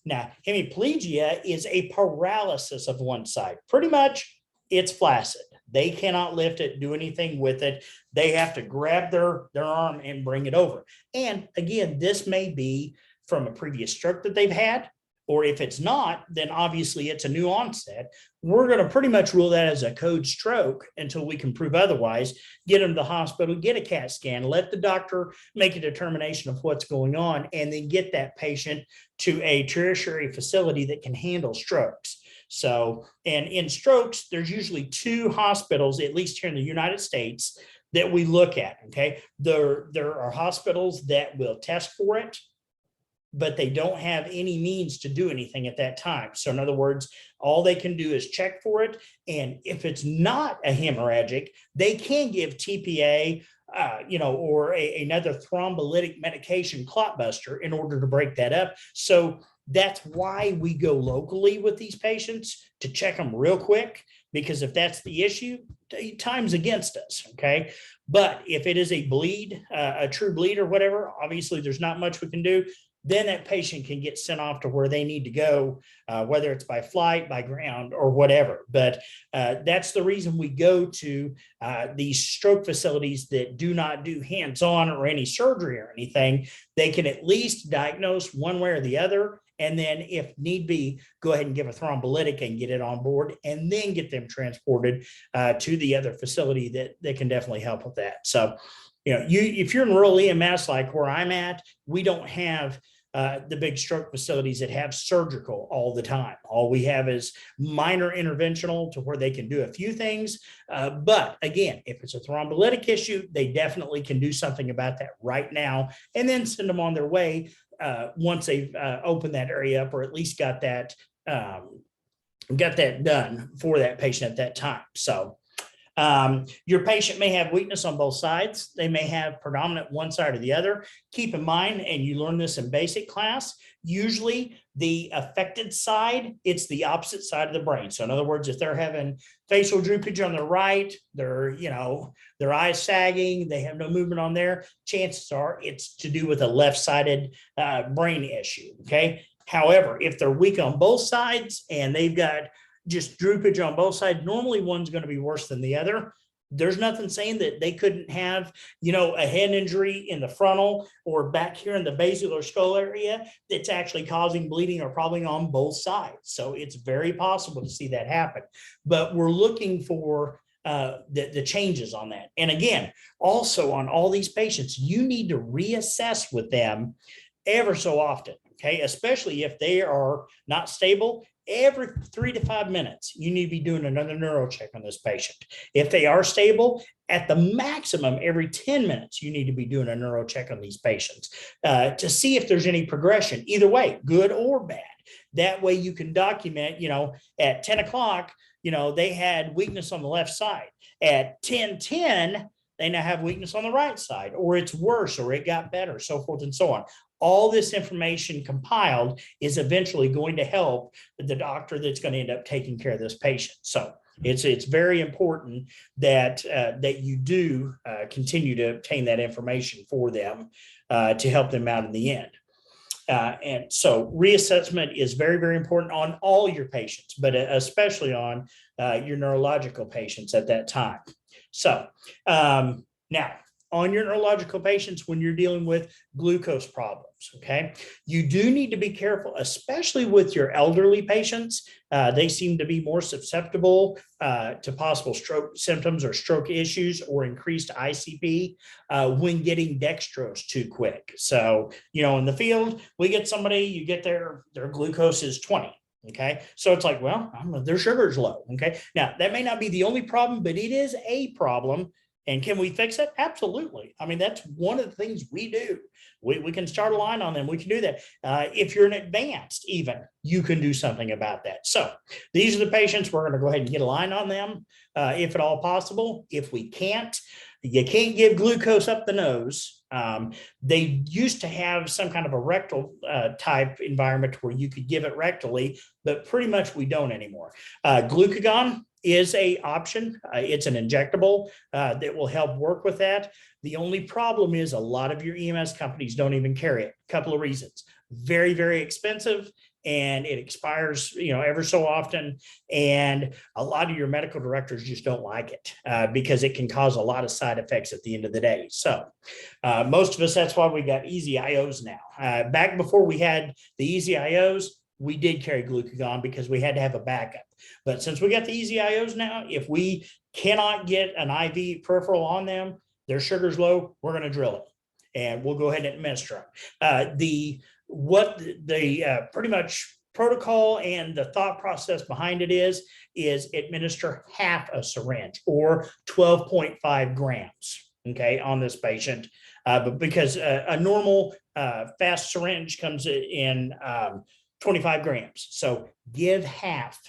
A: Now, hemiplegia is a paralysis of one side. Pretty much, it's flaccid. They cannot lift it, do anything with it. They have to grab their arm and bring it over. And again, this may be from a previous stroke that they've had, or if it's not, then obviously it's a new onset. We're going to pretty much rule that as a code stroke until we can prove otherwise, get them to the hospital, get a CAT scan, let the doctor make a determination of what's going on, and then get that patient to a tertiary facility that can handle strokes. So, and in strokes, there's usually 2 hospitals, at least here in the United States, that we look at, okay? There are hospitals that will test for it, but they don't have any means to do anything at that time. So in other words, all they can do is check for it. And if it's not a hemorrhagic, they can give TPA, or another thrombolytic medication, clot buster, in order to break that up. So that's why we go locally with these patients to check them real quick. because if that's the issue, time's against us. Okay. But if it is a bleed, a true bleed or whatever, obviously there's not much we can do. Then that patient can get sent off to where they need to go, whether it's by flight, by ground, or whatever. But that's the reason we go to these stroke facilities that do not do hands-on or any surgery or anything. They can at least diagnose one way or the other. And then if need be, go ahead and give a thrombolytic and get it on board, and then get them transported to the other facility that can definitely help with that. So, if you're in rural EMS, like where I'm at, we don't have the big stroke facilities that have surgical all the time. All we have is minor interventional to where they can do a few things. But again, if it's a thrombolytic issue, they definitely can do something about that right now, and then send them on their way once they've opened that area up, or at least got that done for that patient at that time. So your patient may have weakness on both sides. They may have predominant one side or the other. Keep in mind, and you learn this in basic class, usually the affected side, it's the opposite side of the brain. So in other words, if they're having facial droopage on their right, their eyes sagging, they have no movement on there, chances are it's to do with a left-sided brain issue, okay? However, if they're weak on both sides and they've got just droopage on both sides, normally one's going to be worse than the other. There's nothing saying that they couldn't have, a head injury in the frontal or back here in the basilar skull area that's actually causing bleeding, or probably on both sides. So it's very possible to see that happen. But we're looking for the changes on that. And again, also on all these patients, you need to reassess with them ever so often, okay? Especially if they are not stable. Every 3 to 5 minutes, you need to be doing another neuro check on this patient. If they are stable, at the maximum, every 10 minutes, you need to be doing a neuro check on these patients to see if there's any progression, either way, good or bad. That way you can document, at 10 o'clock, they had weakness on the left side. At 10:10, they now have weakness on the right side, or it's worse, or it got better, so forth and so on. All this information compiled is eventually going to help the doctor that's going to end up taking care of this patient. So it's very important that you do continue to obtain that information for them to help them out in the end. And so reassessment is very, very important on all your patients, but especially on your neurological patients at that time. So now, on your neurological patients, when you're dealing with glucose problems, okay, you do need to be careful, especially with your elderly patients. They seem to be more susceptible to possible stroke symptoms or stroke issues, or increased ICP when getting dextrose too quick. So, in the field, we get somebody, you get their glucose is 20. Okay. So it's like, well, their sugar's low. Okay. Now that may not be the only problem, but it is a problem. And can we fix it? Absolutely. I mean, that's one of the things we do. We can start a line on them. We can do that. If you're an advanced, even, you can do something about that. So these are the patients. We're going to go ahead and get a line on them if at all possible. If we can't, you can't give glucose up the nose. They used to have some kind of a rectal type environment where you could give it rectally, but pretty much we don't anymore. Glucagon is a option. It's an injectable that will help work with that. The only problem is a lot of your EMS companies don't even carry it. A couple of reasons. Very, very expensive, and it expires, ever so often. And a lot of your medical directors just don't like it because it can cause a lot of side effects at the end of the day. So most of us, that's why we got EZ-IOs now. Back before we had the EZ-IOs, we did carry glucagon because we had to have a backup. But since we got the EZ-IOs now, if we cannot get an IV peripheral on them, their sugar's low, we're going to drill it, and we'll go ahead and administer them. Pretty much protocol and the thought process behind it is administer half a syringe, or 12.5 grams, okay, on this patient. But because a normal fast syringe comes in 25 grams. So give half.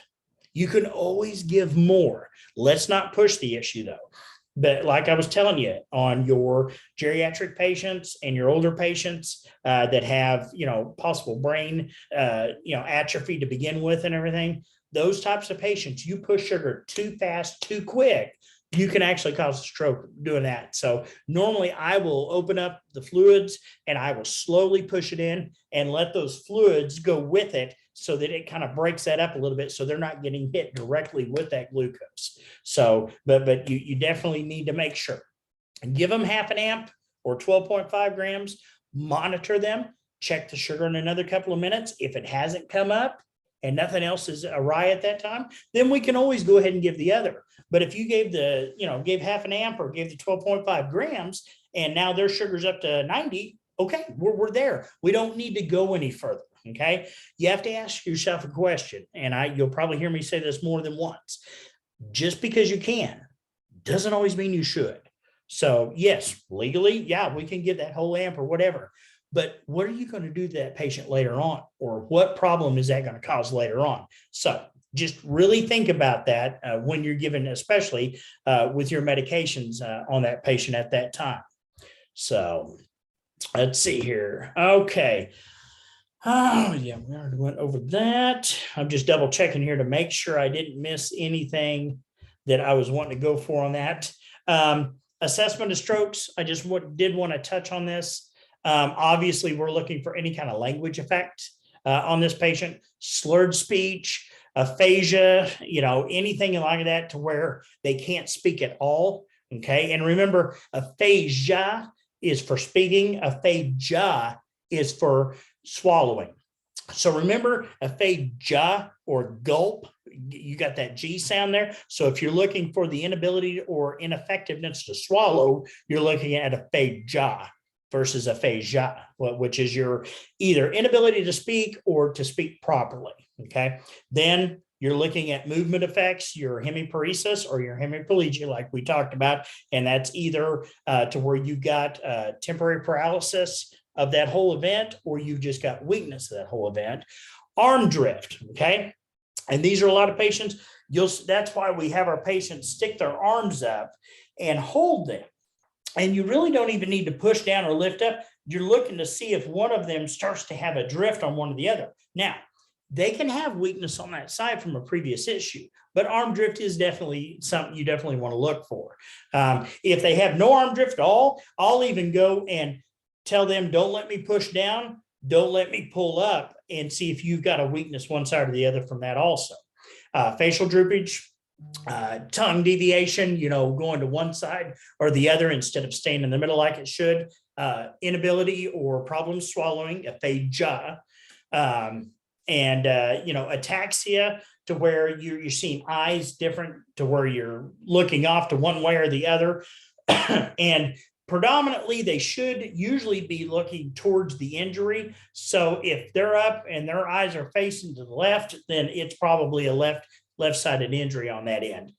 A: You can always give more. Let's not push the issue though. But like I was telling you, on your geriatric patients and your older patients that have, possible brain, atrophy to begin with and everything, those types of patients, you push sugar too fast, too quick, you can actually cause a stroke doing that. So normally I will open up the fluids and I will slowly push it in and let those fluids go with it so that it kind of breaks that up a little bit so they're not getting hit directly with that glucose. So, but you definitely need to make sure. And give them 0.5 amp or 12.5 grams, monitor them, check the sugar in another couple of minutes. If it hasn't come up and nothing else is awry at that time, then we can always go ahead and give the other. But if you gave gave 0.5 amp or gave the 12.5 grams and now their sugar's up to 90, okay, we're there. We don't need to go any further. Okay. You have to ask yourself a question, and you'll probably hear me say this more than once. Just because you can doesn't always mean you should. So yes, legally, yeah, we can get that whole amp or whatever. But what are you going to do to that patient later on? Or what problem is that going to cause later on? So just really think about that when you're given, especially with your medications on that patient at that time. So let's see here. Okay. Oh, yeah, we already went over that. I'm just double checking here to make sure I didn't miss anything that I was wanting to go for on that. Assessment of strokes, I just did want to touch on this. Obviously, we're looking for any kind of language effect on this patient, slurred speech, aphasia, anything like that to where they can't speak at all. Okay. And remember, aphasia is for speaking, aphasia is for swallowing. So remember, aphasia or gulp, you got that G sound there. So if you're looking for the inability or ineffectiveness to swallow, you're looking at aphasia versus aphasia, which is your either inability to speak or to speak properly. Okay. Then you're looking at movement effects, your hemiparesis or your hemiplegia, like we talked about. And that's either to where you got temporary paralysis of that whole event, or you've just got weakness of that whole event. Arm drift. Okay. And these are a lot of patients. That's why we have our patients stick their arms up and hold them. And you really don't even need to push down or lift up. You're looking to see if one of them starts to have a drift on one or the other. Now, they can have weakness on that side from a previous issue, but arm drift is definitely something you definitely want to look for. If they have no arm drift at all, I'll even go and tell them, don't let me push down, don't let me pull up, and see if you've got a weakness one side or the other from that also. Facial droopage, tongue deviation, going to one side or the other instead of staying in the middle like it should, inability or problems swallowing, aphasia, and ataxia, to where you're seeing eyes different, to where you're looking off to one way or the other. And predominantly, they should usually be looking towards the injury. So if they're up and their eyes are facing to the left, then it's probably a left-sided injury on that end.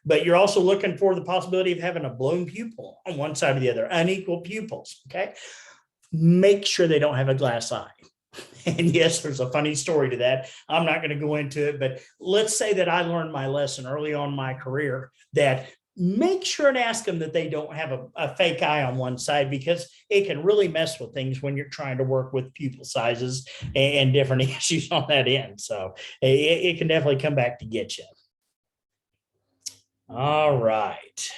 A: But you're also looking for the possibility of having a blown pupil on one side or the other, unequal pupils. Okay. Make sure they don't have a glass eye. And yes, there's a funny story to that. I'm not going to go into it, but let's say that I learned my lesson early on in my career that make sure and ask them that they don't have a fake eye on one side, because it can really mess with things when you're trying to work with pupil sizes and different issues on that end. So it can definitely come back to get you. All right.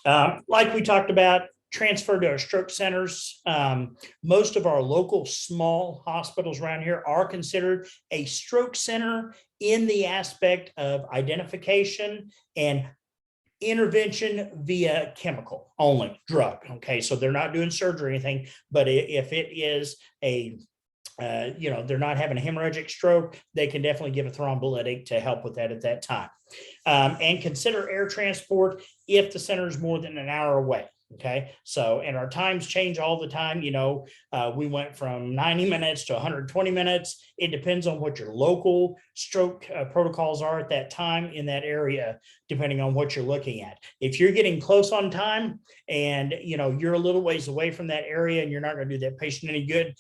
A: Like we talked about, transfer to our stroke centers. Most of our local small hospitals around here are considered a stroke center in the aspect of identification and intervention via chemical only, drug. Okay, so they're not doing surgery or anything, but if it is they're not having a hemorrhagic stroke, they can definitely give a thrombolytic to help with that at that time. And consider air transport if the center is more than an hour away. Okay, so, and our times change all the time. We went from 90 minutes to 120 minutes. It depends on what your local stroke protocols are at that time in that area, depending on what you're looking at. If you're getting close on time and, you're a little ways away from that area and you're not going to do that patient any good,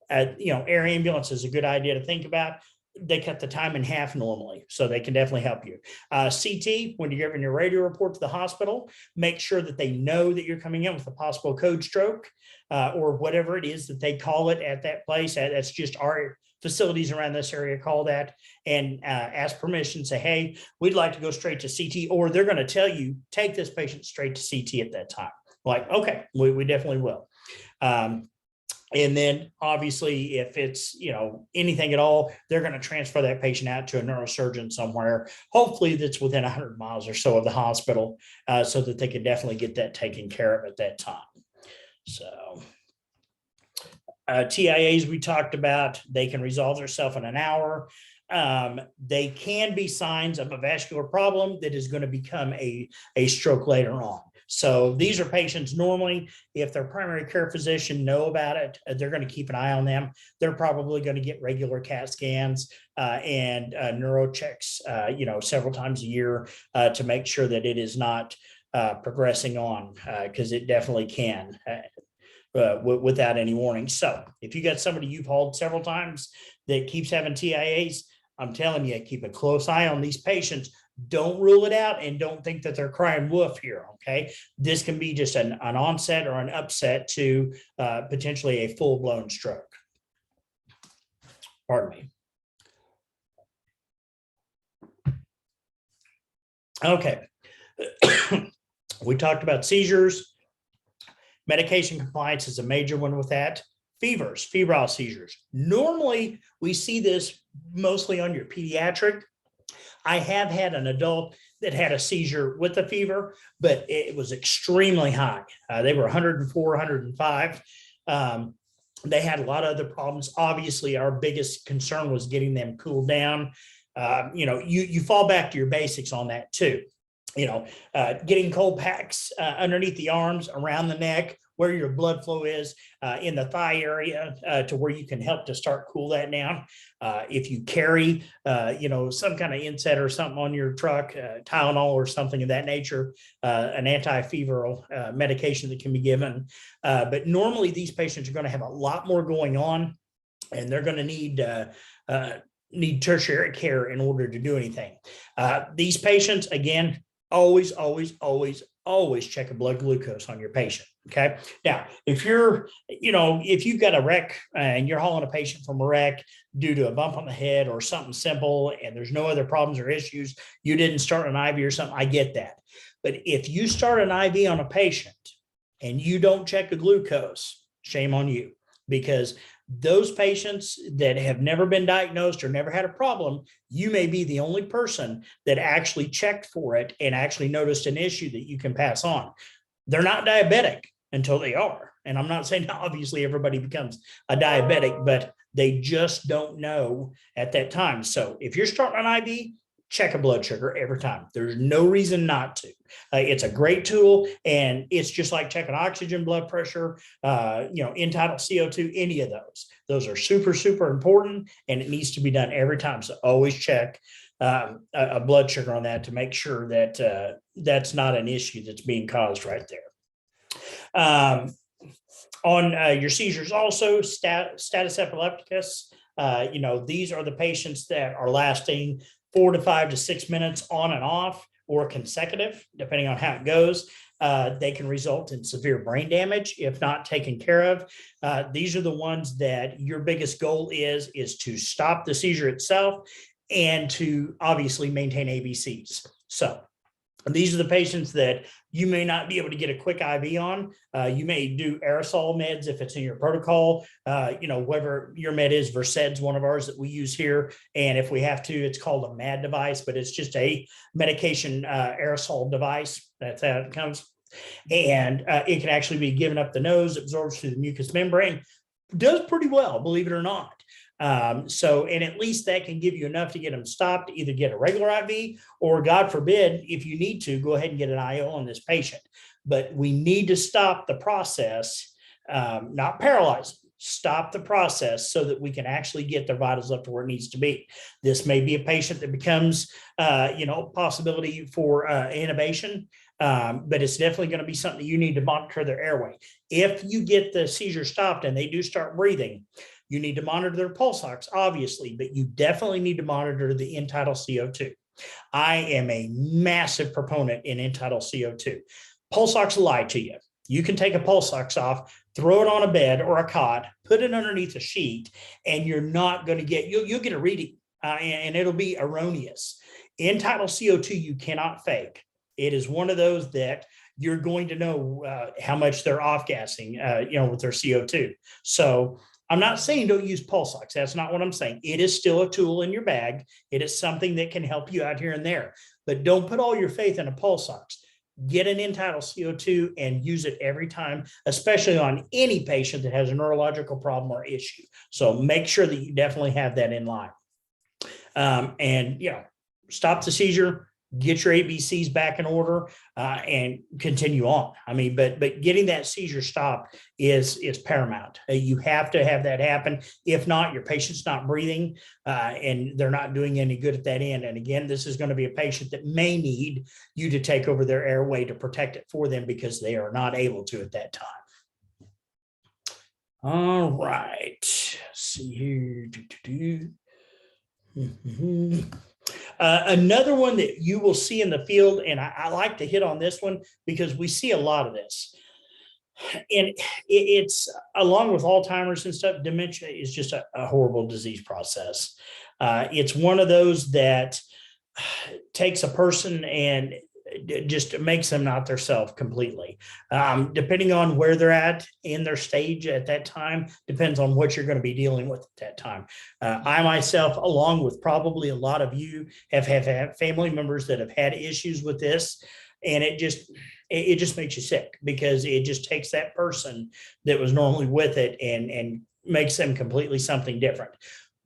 A: air ambulance is a good idea to think about. They cut the time in half normally, so they can definitely help you. CT, when you're giving your radio report to the hospital, make sure that they know that you're coming in with a possible code stroke or whatever it is that they call it at that place. That's just our facilities around this area call that and ask permission, say, hey, we'd like to go straight to CT, or they're going to tell you, take this patient straight to CT at that time. Like, okay, we definitely will. And then obviously, if it's, anything at all, they're going to transfer that patient out to a neurosurgeon somewhere, hopefully that's within 100 miles or so of the hospital, so that they could definitely get that taken care of at that time. So TIAs we talked about, they can resolve themselves in an hour. They can be signs of a vascular problem that is going to become a stroke later on. So these are patients normally, if their primary care physician know about it, they're going to keep an eye on them. They're probably going to get regular CAT scans and neuro checks, several times a year to make sure that it is not progressing on, because it definitely can without any warning. So if you got somebody you've hauled several times that keeps having TIAs, I'm telling you, keep a close eye on these patients. Don't rule it out and don't think that they're crying wolf here, okay? This can be just an onset or an upset to potentially a full-blown stroke. Pardon me. Okay. We talked about seizures. Medication compliance is a major one with that. Fevers, febrile seizures. Normally, we see this mostly on your pediatric. I have had an adult that had a seizure with a fever, but it was extremely high. They were 104, 105. They had a lot of other problems. Obviously, our biggest concern was getting them cooled down. You fall back to your basics on that too. Getting cold packs underneath the arms, around the neck, where your blood flow is, in the thigh area, to where you can help to start cool that down. If you carry, some kind of NSAID or something on your truck, Tylenol or something of that nature, an anti-febrile medication that can be given. But normally these patients are going to have a lot more going on, and they're going to need tertiary care in order to do anything. These patients, again, always check a blood glucose on your patient. Okay. Now, if you've got a wreck and you're hauling a patient from a wreck due to a bump on the head or something simple, and there's no other problems or issues, you didn't start an IV or something, I get that. But if you start an IV on a patient and you don't check a glucose, shame on you, because those patients that have never been diagnosed or never had a problem, you may be the only person that actually checked for it and actually noticed an issue that you can pass on. They're not diabetic until they are. And I'm not saying obviously everybody becomes a diabetic, but they just don't know at that time. So if you're starting an IV, check a blood sugar every time. There's no reason not to. It's a great tool, and it's just like checking oxygen, blood pressure, end-tidal CO2, any of those. Those are super, super important, and it needs to be done every time. So always check a blood sugar on that to make sure that that's not an issue that's being caused right there. On your seizures also, status epilepticus, these are the patients that are lasting 4 to 5 to 6 minutes on and off, or consecutive, depending on how it goes. They can result in severe brain damage if not taken care of. These are the ones that your biggest goal is to stop the seizure itself and to obviously maintain ABCs. So these are the patients that you may not be able to get a quick IV on. You may do aerosol meds if it's in your protocol. Whatever your med is, Versed's one of ours that we use here. And if we have to, it's called a MAD device, but it's just a medication aerosol device. That's how it comes. And it can actually be given up the nose, absorbs through the mucous membrane. Does pretty well, believe it or not. And at least that can give you enough to get them stopped, to either get a regular IV or, God forbid, if you need to, go ahead and get an IO on this patient. But we need to stop the process, not paralyze them, stop the process so that we can actually get their vitals up to where it needs to be. This may be a patient that becomes, possibility for intubation. But it's definitely going to be something you need to monitor their airway. If you get the seizure stopped and they do start breathing, you need to monitor their pulse ox, obviously, but you definitely need to monitor the end-tidal CO2. I am a massive proponent in end-tidal CO2. Pulse ox will lie to you. You can take a pulse ox off, throw it on a bed or a cot, put it underneath a sheet, and you're not going to get, you'll get a reading and it'll be erroneous. End-tidal CO2 you cannot fake. It is one of those that you're going to know how much they're off-gassing, with their CO2. So I'm not saying don't use pulse ox. That's not what I'm saying. It is still a tool in your bag. It is something that can help you out here and there, but don't put all your faith in a pulse ox. Get an end-tidal CO2 and use it every time, especially on any patient that has a neurological problem or issue. So make sure that you definitely have that in line. And stop the seizure, get your ABCs back in order, and continue on. I mean, but getting that seizure stopped is paramount. You have to have that happen. If not, your patient's not breathing, and they're not doing any good at that end. And again, this is going to be a patient that may need you to take over their airway to protect it for them because they are not able to at that time. All right. Let's see here. Another one that you will see in the field, and I like to hit on this one because we see a lot of this, and it's along with Alzheimer's and stuff, dementia is just a horrible disease process. It's one of those that takes a person and just makes them not their self completely. Depending on where they're at in their stage at that time, depends on what you're going to be dealing with at that time. I myself, along with probably a lot of you, have had family members that have had issues with this, and it just makes you sick because it just takes that person that was normally with it and makes them completely something different.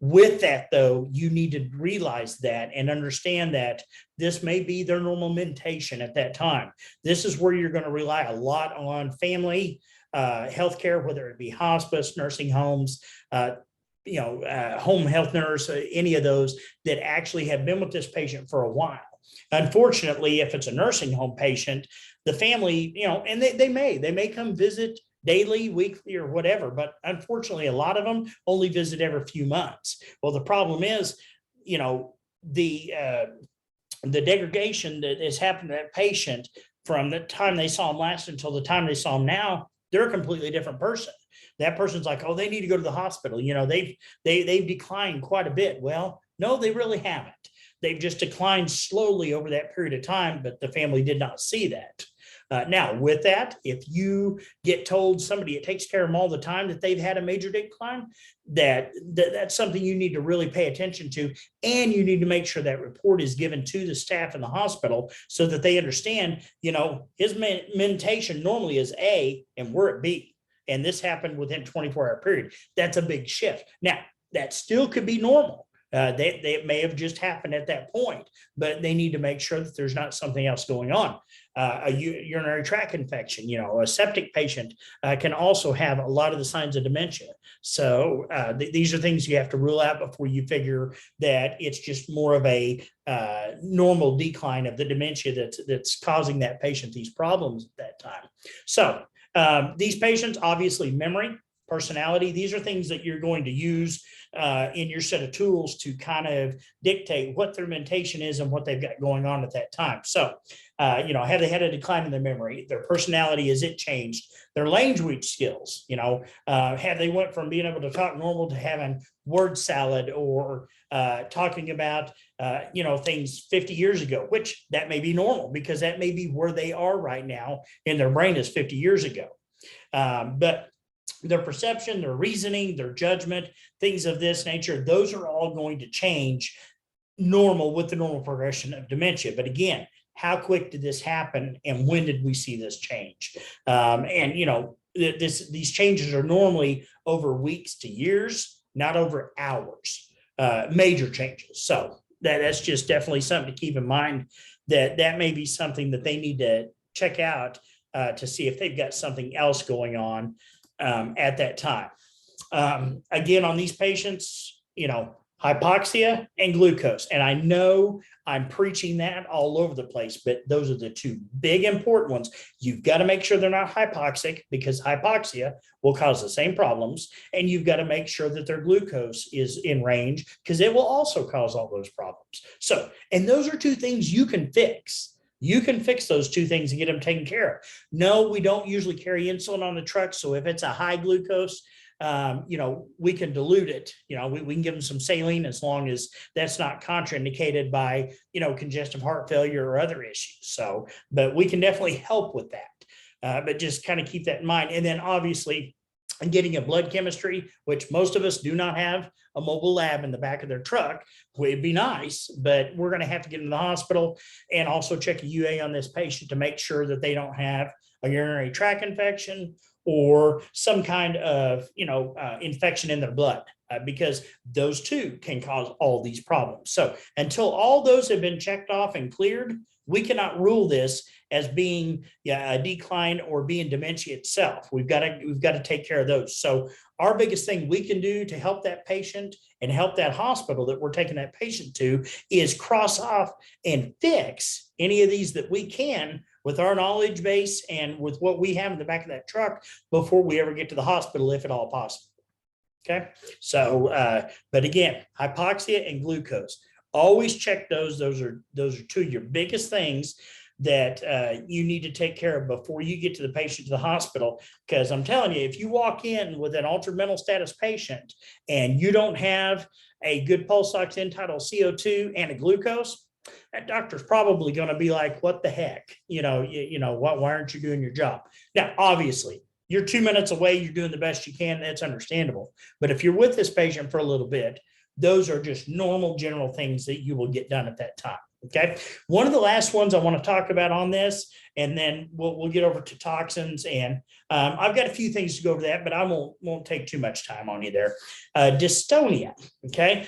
A: With that, though, you need to realize that and understand that this may be their normal mentation at that time. This is where you're going to rely a lot on family healthcare, whether it be hospice, nursing homes, home health nurse, any of those that actually have been with this patient for a while. Unfortunately, if it's a nursing home patient, the family, and they may come visit daily, weekly, or whatever. But unfortunately, a lot of them only visit every few months. Well, the problem is, the degradation that has happened to that patient from the time they saw him last until the time they saw him now, they're a completely different person. That person's like, oh, they need to go to the hospital. They've declined quite a bit. Well, no, they really haven't. They've just declined slowly over that period of time, but the family did not see that. Now, with that, if you get told somebody it takes care of them all the time that they've had a major decline, that's something you need to really pay attention to, and you need to make sure that report is given to the staff in the hospital so that they understand, his mentation normally is A and we're at B, and this happened within a 24-hour period. That's a big shift. Now, that still could be normal. They may have just happened at that point, but they need to make sure that there's not something else going on. A urinary tract infection, a septic patient can also have a lot of the signs of dementia. So these are things you have to rule out before you figure that it's just more of a normal decline of the dementia that's causing that patient these problems at that time. So these patients, obviously memory, personality, these are things that you're going to use in your set of tools to kind of dictate what their mentation is and what they've got going on at that time. So, have they had a decline in their memory? Their personality, has it changed? Their language skills, have they went from being able to talk normal to having word salad or talking about, things 50 years ago, which that may be normal because that may be where they are right now in their brain is 50 years ago. But their perception, their reasoning, their judgment, things of this nature, those are all going to change with the normal progression of dementia. But again, how quick did this happen and when did we see this change? These changes are normally over weeks to years, not over hours, major changes. So that's just definitely something to keep in mind, that may be something that they need to check out to see if they've got something else going on at that time. Again, on these patients, hypoxia and glucose. And I know I'm preaching that all over the place, but those are the two big important ones. You've got to make sure they're not hypoxic because hypoxia will cause the same problems. And you've got to make sure that their glucose is in range because it will also cause all those problems. So, and those are two things you can fix. you can fix those two things and get them taken care of. No, we don't usually carry insulin on the truck. So if it's a high glucose, we can dilute it. We can give them some saline as long as that's not contraindicated by, congestive heart failure or other issues. So, but we can definitely help with that. But just kind of keep that in mind. And then obviously, and getting a blood chemistry, which most of us do not have a mobile lab in the back of their truck, would be nice, but we're going to have to get into the hospital and also check a UA on this patient to make sure that they don't have a urinary tract infection or some kind of, infection in their blood, because those two can cause all these problems. So until all those have been checked off and cleared, we cannot rule this as being a decline or being dementia itself. We've got to take care of those. So our biggest thing we can do to help that patient and help that hospital that we're taking that patient to is cross off and fix any of these that we can with our knowledge base and with what we have in the back of that truck before we ever get to the hospital, if at all possible. Okay. So, but again, hypoxia and glucose, always check those. Those are two of your biggest things that you need to take care of before you get to the patient to the hospital. Because I'm telling you, if you walk in with an altered mental status patient and you don't have a good pulse ox end-tidal CO2 and a glucose, that doctor's probably going to be like, what the heck? Why aren't you doing your job? Now, obviously, you're 2 minutes away, you're doing the best you can. That's understandable. But if you're with this patient for a little bit, those are just normal general things that you will get done at that time. Okay. One of the last ones I want to talk about on this, and then we'll get over to toxins. And I've got a few things to go over that, but I won't take too much time on you there. Dystonia. Okay.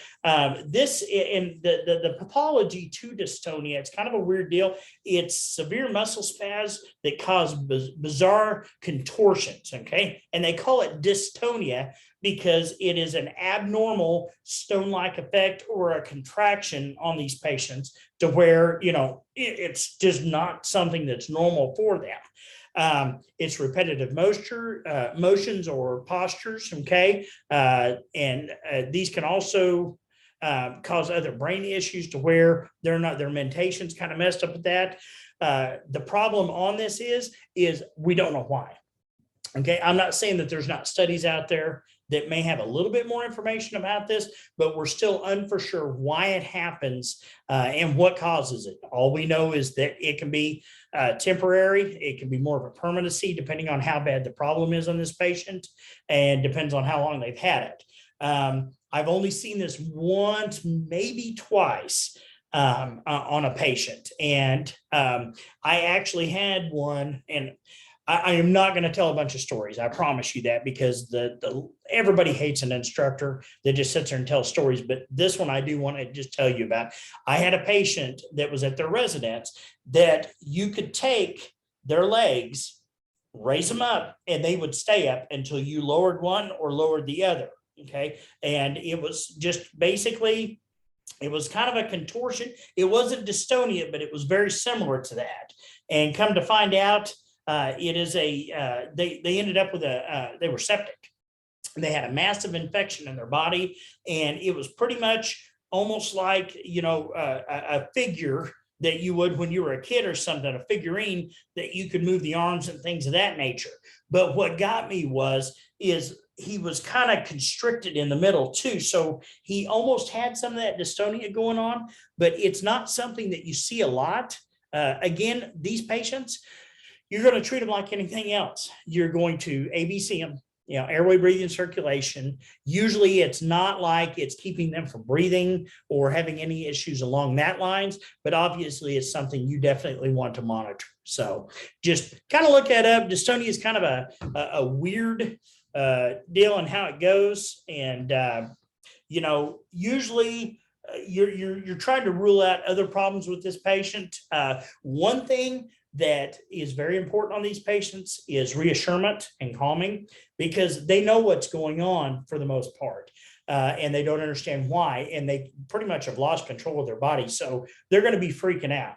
A: This in the pathology to dystonia, it's kind of a weird deal. It's severe muscle spasms that cause bizarre contortions. Okay. And they call it dystonia because it is an abnormal stone-like effect or a contraction on these patients to where, it's just not something that's normal for them. It's repetitive motions or postures, okay? And these can also cause other brain issues to where their mentation's kind of messed up with that. The problem on this is we don't know why. Okay, I'm not saying that there's not studies out there that may have a little bit more information about this, but we're still for sure why it happens and what causes it. All we know is that it can be temporary. It can be more of a permanency depending on how bad the problem is on this patient and depends on how long they've had it. I've only seen this once, maybe twice on a patient. And I actually had one, and I am not going to tell a bunch of stories. I promise you that, because everybody hates an instructor that just sits there and tells stories. But this one I do want to just tell you about. I had a patient that was at their residence that you could take their legs, raise them up, and they would stay up until you lowered one or lowered the other. Okay. And it was just basically, it was kind of a contortion. It wasn't dystonia, but it was very similar to that. And come to find out, it is they ended up with they were septic. They had a massive infection in their body, and it was pretty much almost like, a figure that you would when you were a kid or something, a figurine that you could move the arms and things of that nature. But what got me is he was kind of constricted in the middle too. So he almost had some of that dystonia going on, but it's not something that you see a lot. Again, these patients, you're going to treat them like anything else. You're going to ABC them, airway, breathing, circulation. Usually it's not like it's keeping them from breathing or having any issues along that lines, but obviously it's something you definitely want to monitor. So just kind of look that up. Dystonia is kind of a weird deal on how it goes. And, usually you're trying to rule out other problems with this patient. One thing that is very important on these patients is reassurance and calming, because they know what's going on for the most part, and they don't understand why, and they pretty much have lost control of their body. So they're going to be freaking out.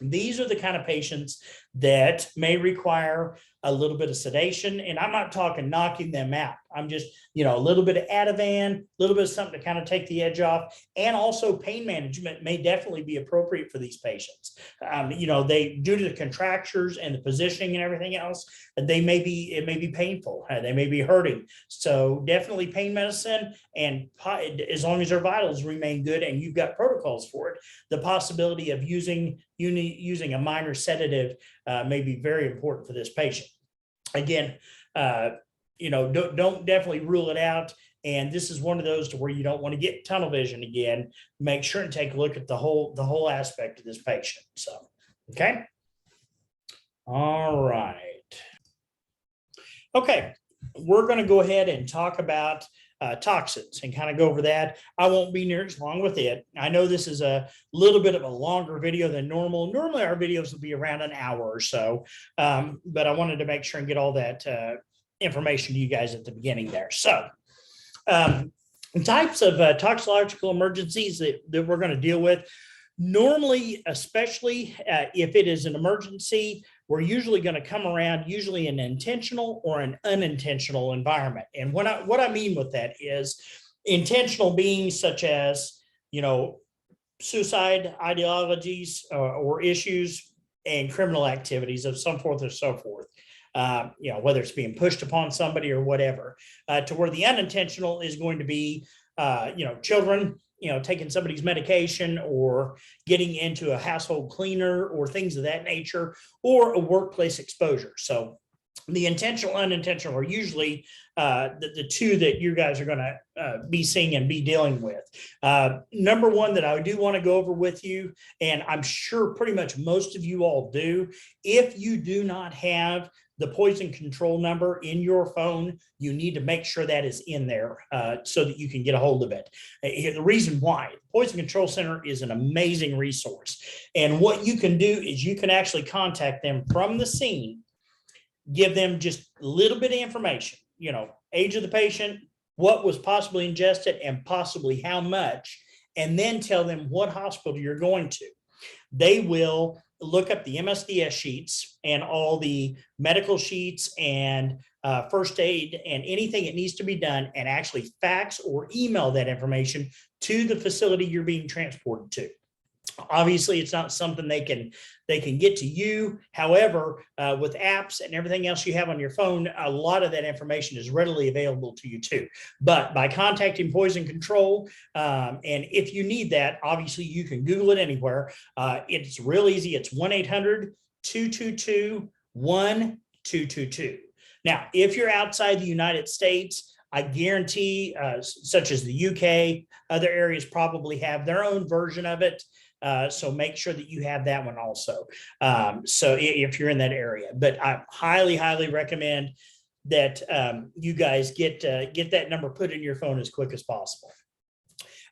A: These are the kind of patients that may require a little bit of sedation, and I'm not talking knocking them out. I'm just, a little bit of Ativan, a little bit of something to kind of take the edge off, and also pain management may definitely be appropriate for these patients. They, due to the contractures and the positioning and everything else, it may be painful. They may be hurting. So definitely pain medicine, and as long as their vitals remain good and you've got protocols for it, the possibility of using a minor sedative may be very important for this patient. Again, don't definitely rule it out. And this is one of those to where you don't want to get tunnel vision again. Make sure and take a look at the whole aspect of this patient. So, okay. All right. Okay. We're going to go ahead and talk about toxins and kind of go over that. I won't be near as long with it. I know this is a little bit of a longer video than normal. Normally our videos will be around an hour or so, but I wanted to make sure and get all that information to you guys at the beginning there. So types of toxicological emergencies that we're going to deal with. Normally, especially if it is an emergency, we're usually going to come around usually an intentional or an unintentional environment. And what I mean with that is intentional being such as, suicide ideologies or issues and criminal activities of some forth or so forth. Whether it's being pushed upon somebody or whatever, to where the unintentional is going to be, children, taking somebody's medication or getting into a household cleaner or things of that nature, or a workplace exposure. So the intentional, unintentional are usually the two that you guys are going to be seeing and be dealing with. Number one that I do want to go over with you, and I'm sure pretty much most of you all do, if you do not have the poison control number in your phone, you need to make sure that is in there so that you can get a hold of it. The reason why, the Poison Control Center is an amazing resource. And what you can do is you can actually contact them from the scene, give them just a little bit of information, age of the patient, what was possibly ingested and possibly how much, and then tell them what hospital you're going to. They will look up the MSDS sheets and all the medical sheets and first aid and anything that needs to be done, and actually fax or email that information to the facility you're being transported to. Obviously, it's not something they can get to you. However, with apps and everything else you have on your phone, a lot of that information is readily available to you too. But by contacting Poison Control, and if you need that, obviously you can Google it anywhere. It's real easy. It's 1-800-222-1222. Now, if you're outside the United States, I guarantee, such as the UK, other areas probably have their own version of it. So make sure that you have that one also. So if you're in that area, but I highly, highly recommend that you guys get that number put in your phone as quick as possible.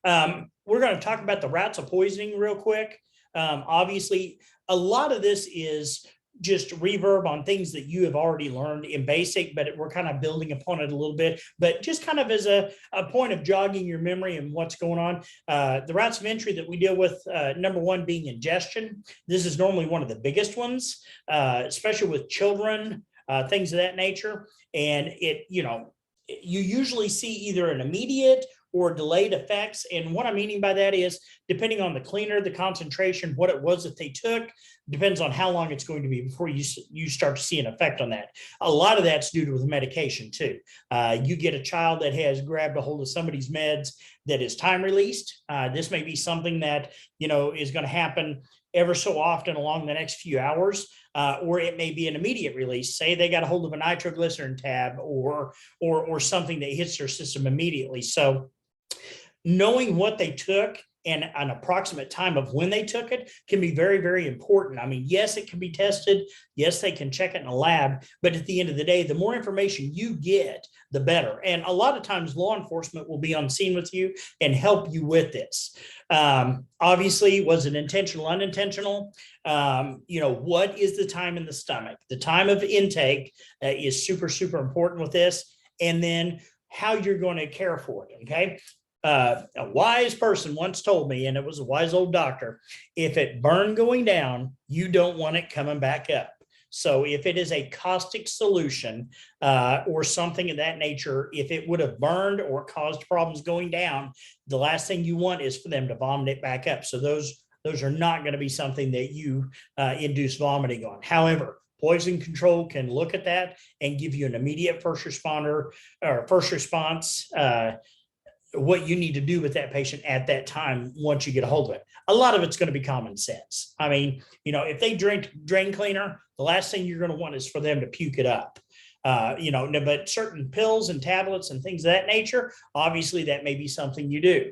A: We're going to talk about the routes of poisoning real quick. Obviously, a lot of this is just reverb on things that you have already learned in basic, but we're kind of building upon it a little bit, but just kind of as a point of jogging your memory and what's going on. The routes of entry that we deal with, number one being ingestion. This is normally one of the biggest ones, especially with children, things of that nature. And you usually see either an immediate or delayed effects. And what I'm meaning by that is, depending on the cleaner, the concentration, what it was that they took, depends on how long it's going to be before you start to see an effect on that. A lot of that's due to the medication too. You get a child that has grabbed a hold of somebody's meds that is time released. This may be something that, is going to happen ever so often along the next few hours, or it may be an immediate release. Say they got a hold of a nitroglycerin tab or something that hits their system immediately. So knowing what they took and an approximate time of when they took it can be very, very important. I mean, yes, it can be tested. Yes, they can check it in a lab, but at the end of the day, the more information you get, the better. And a lot of times law enforcement will be on scene with you and help you with this. Obviously, was it intentional, unintentional? What is the time in the stomach? The time of intake is super, super important with this. And then how you're going to care for it, okay? A wise person once told me, and it was a wise old doctor, if it burned going down, you don't want it coming back up. So if it is a caustic solution or something of that nature, if it would have burned or caused problems going down, the last thing you want is for them to vomit it back up. So those are not going to be something that you induce vomiting on. However, poison control can look at that and give you an immediate first responder or first response what you need to do with that patient at that time once you get a hold of it. A lot of it's going to be common sense. I mean, if they drink drain cleaner, the last thing you're going to want is for them to puke it up. But certain pills and tablets and things of that nature, obviously that may be something you do.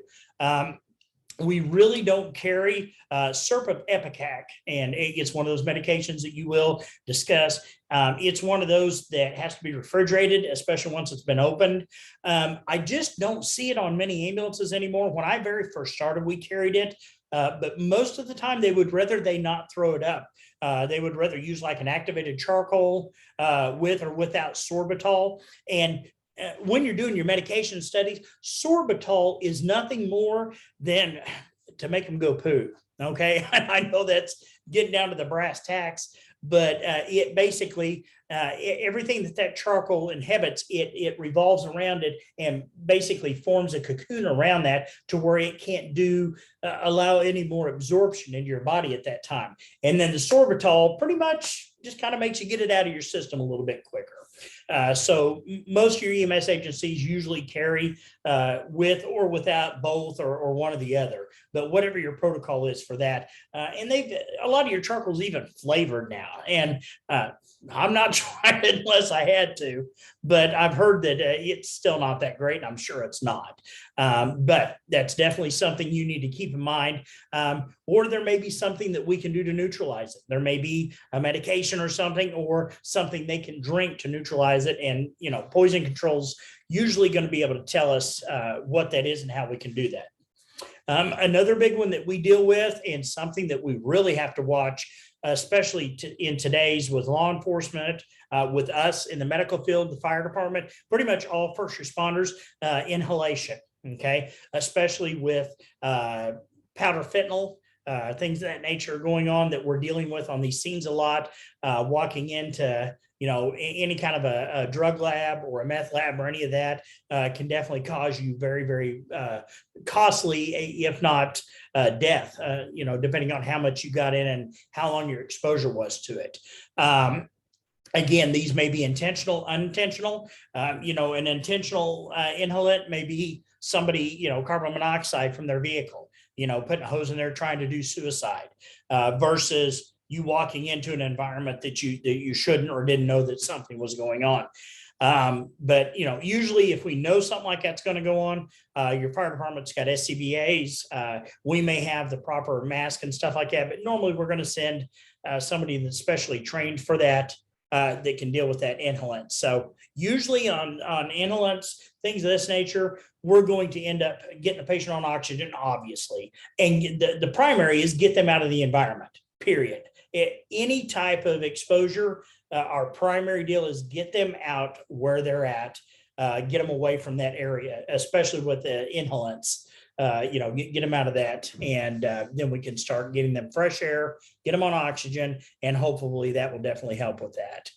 A: We really don't carry Serpic-Epicac, and it's one of those medications that you will discuss. It's one of those that has to be refrigerated, especially once it's been opened. I just don't see it on many ambulances anymore. When I very first started, we carried it, but most of the time they would rather they not throw it up. They would rather use like an activated charcoal with or without sorbitol. And when you're doing your medication studies, sorbitol is nothing more than to make them go poo. Okay. I know that's getting down to the brass tacks, but it basically, everything that charcoal inhibits, it revolves around it and basically forms a cocoon around that to where it can't allow any more absorption into your body at that time. And then the sorbitol pretty much just kind of makes you get it out of your system a little bit quicker. So most of your EMS agencies usually carry with or without both or one or the other, but whatever your protocol is for that. And a lot of your charcoal's even flavored now. And I'm not trying it unless I had to, but I've heard that it's still not that great. And I'm sure it's not. But that's definitely something you need to keep in mind. Or there may be something that we can do to neutralize it. There may be a medication or something they can drink to neutralize it. And, poison control's usually going to be able to tell us what that is and how we can do that. Another big one that we deal with, and something that we really have to watch, especially in today's with law enforcement, with us in the medical field, the fire department, pretty much all first responders, inhalation. Okay, especially with powder fentanyl, things of that nature going on that we're dealing with on these scenes a lot, walking into any kind of a drug lab or a meth lab or any of that can definitely cause you very, very costly, if not death, depending on how much you got in and how long your exposure was to it. Again, these may be intentional, unintentional. An intentional inhalant may be somebody, carbon monoxide from their vehicle, putting a hose in there trying to do suicide versus you walking into an environment that you shouldn't or didn't know that something was going on. But usually if we know something like that's going to go on, your fire department's got SCBAs. We may have the proper mask and stuff like that, but normally we're going to send somebody that's specially trained for that can deal with that inhalant. So usually on inhalants, things of this nature, we're going to end up getting the patient on oxygen, obviously. And the primary is get them out of the environment, period. Any type of exposure, our primary deal is get them out where they're at, get them away from that area, especially with the inhalants. Get them out of that, and then we can start getting them fresh air, get them on oxygen, and hopefully that will definitely help with that.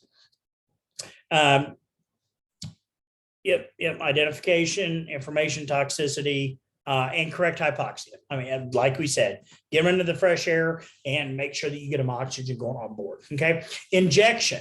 A: Identification, information toxicity, and correct hypoxia. I mean, like we said, get them into the fresh air and make sure that you get them oxygen going on board. Okay. Injection.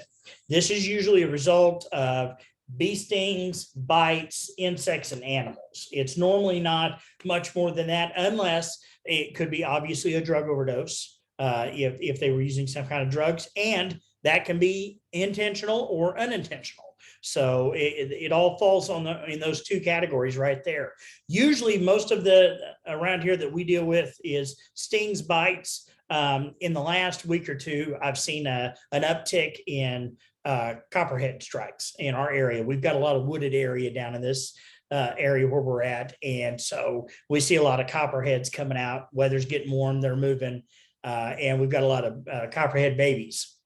A: This is usually a result of bee stings, bites, insects, and animals. It's normally not much more than that, unless it could be obviously a drug overdose, if they were using some kind of drugs, and that can be intentional or unintentional. So it all falls in those two categories right there. Usually most of the around here that we deal with is stings, bites. In the last week or two, I've seen an uptick in copperhead strikes in our area. We've got a lot of wooded area down in this area where we're at. And so we see a lot of copperheads coming out. Weather's getting warm, they're moving. And we've got a lot of copperhead babies.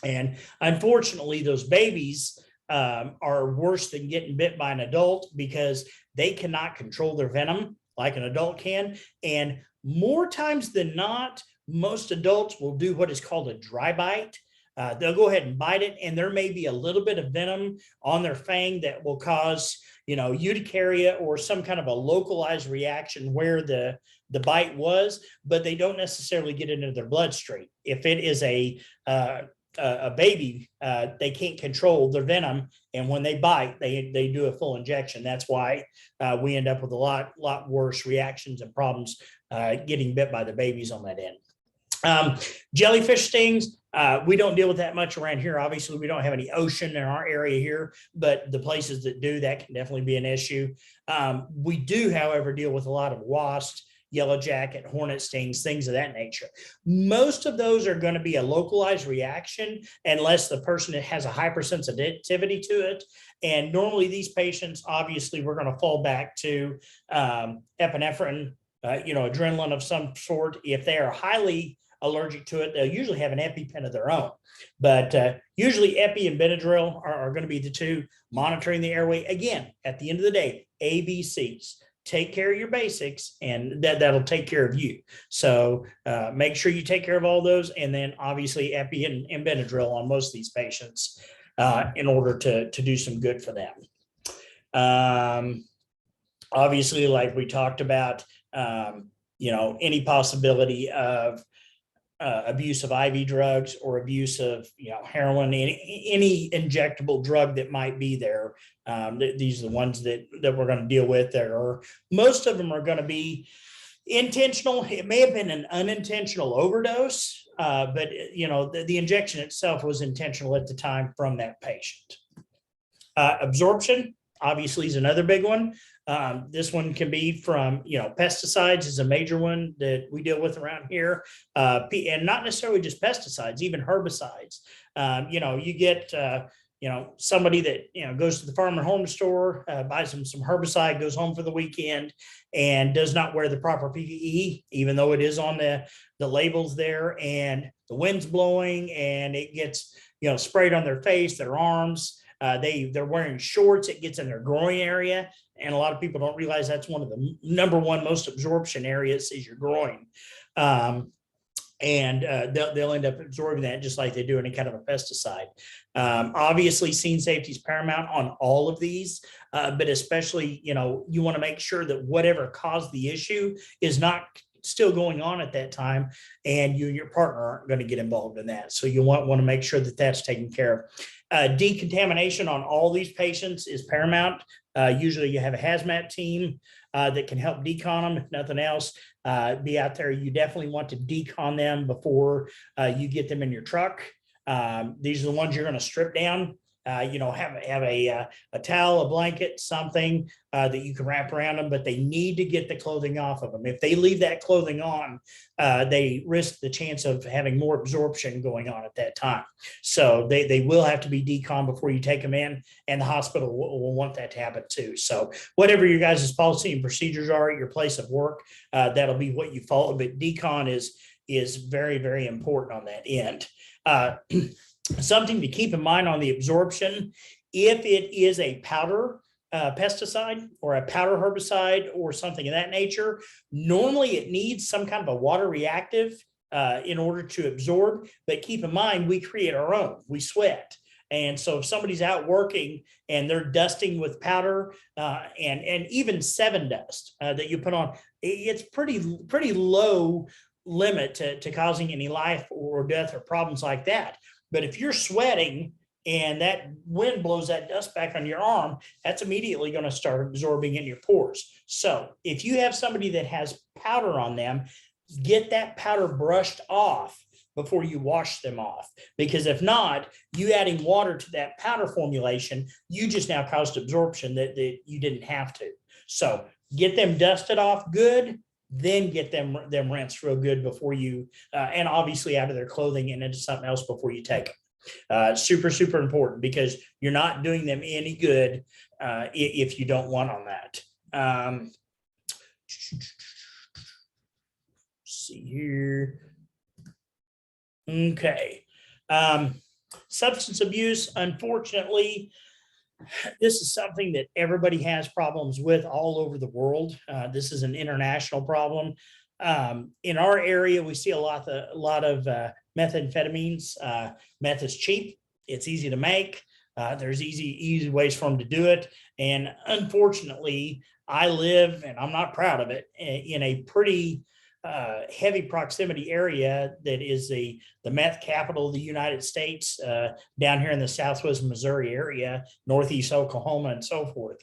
A: And unfortunately, those babies are worse than getting bit by an adult because they cannot control their venom like an adult can. And more times than not, most adults will do what is called a dry bite. they'll go ahead and bite it, and there may be a little bit of venom on their fang that will cause, urticaria or some kind of a localized reaction where the bite was, but they don't necessarily get into their bloodstream. If it is a baby, they can't control their venom, and when they bite, they do a full injection. That's why we end up with a lot worse reactions and problems getting bit by the babies on that end. Jellyfish stings, we don't deal with that much around here. Obviously, we don't have any ocean in our area here, but the places that do, that can definitely be an issue. We do, however, deal with a lot of wasps, yellow jacket, hornet stings, things of that nature. Most of those are going to be a localized reaction unless the person has a hypersensitivity to it. And normally these patients, obviously, we're going to fall back to epinephrine, adrenaline of some sort. If they are highly allergic to it, they'll usually have an EpiPen of their own. But usually Epi and Benadryl are going to be the two monitoring the airway. Again, at the end of the day, ABCs. Take care of your basics, and that'll take care of you. So make sure you take care of all those, and then obviously Epi and Benadryl on most of these patients in order to do some good for them. Obviously, like we talked about, any possibility of abuse of IV drugs or abuse of heroin, any injectable drug that might be there. These are the ones that we're going to deal with. Most of them are going to be intentional. It may have been an unintentional overdose, but the injection itself was intentional at the time from that patient. Absorption obviously is another big one. This one can be from, pesticides is a major one that we deal with around here. And not necessarily just pesticides, even herbicides. You get, somebody that, goes to the farm and home store, buys some herbicide, goes home for the weekend and does not wear the proper PPE, even though it is on the labels there, and the wind's blowing and it gets, sprayed on their face, their arms. They're wearing shorts, it gets in their groin area. And a lot of people don't realize that's one of the number one most absorption areas is your groin. And they'll end up absorbing that just like they do any kind of a pesticide. Obviously, scene safety is paramount on all of these, but especially, you want to make sure that whatever caused the issue is not still going on at that time, and you and your partner aren't going to get involved in that. So you want to make sure that that's taken care of. Decontamination on all these patients is paramount. Usually you have a hazmat team that can help decon them, if nothing else. Be out there. You definitely want to decon them before you get them in your truck. These are the ones you're going to strip down. Have a towel, a blanket, something that you can wrap around them, but they need to get the clothing off of them. If they leave that clothing on, they risk the chance of having more absorption going on at that time. So they will have to be decon before you take them in, and the hospital will want that to happen too. So whatever your guys' policy and procedures are at your place of work, that'll be what you follow. But decon is very, very important on that end. Something to keep in mind on the absorption, if it is a powder pesticide or a powder herbicide or something of that nature, normally it needs some kind of a water reactive in order to absorb. But keep in mind, we create our own, we sweat. And so if somebody's out working and they're dusting with powder and even 7 dust that you put on, it's pretty low limit to causing any life or death or problems like that. But if you're sweating and that wind blows that dust back on your arm, that's immediately going to start absorbing in your pores. So if you have somebody that has powder on them, get that powder brushed off before you wash them off. Because if not, you adding water to that powder formulation, you just now caused absorption that you didn't have to. So get them dusted off good, then get them rinsed real good before you, and obviously out of their clothing and into something else before you take them. Super, super important, because you're not doing them any good if you don't want on that. See here. Okay. Substance abuse, unfortunately, this is something that everybody has problems with all over the world. This is an international problem. In our area, we see a lot of methamphetamines. Meth is cheap. It's easy to make. There's easy ways for them to do it. And unfortunately, I live, and I'm not proud of it, in a pretty heavy proximity area that is the meth capital of the United States, down here in the Southwest Missouri area, Northeast Oklahoma, and so forth.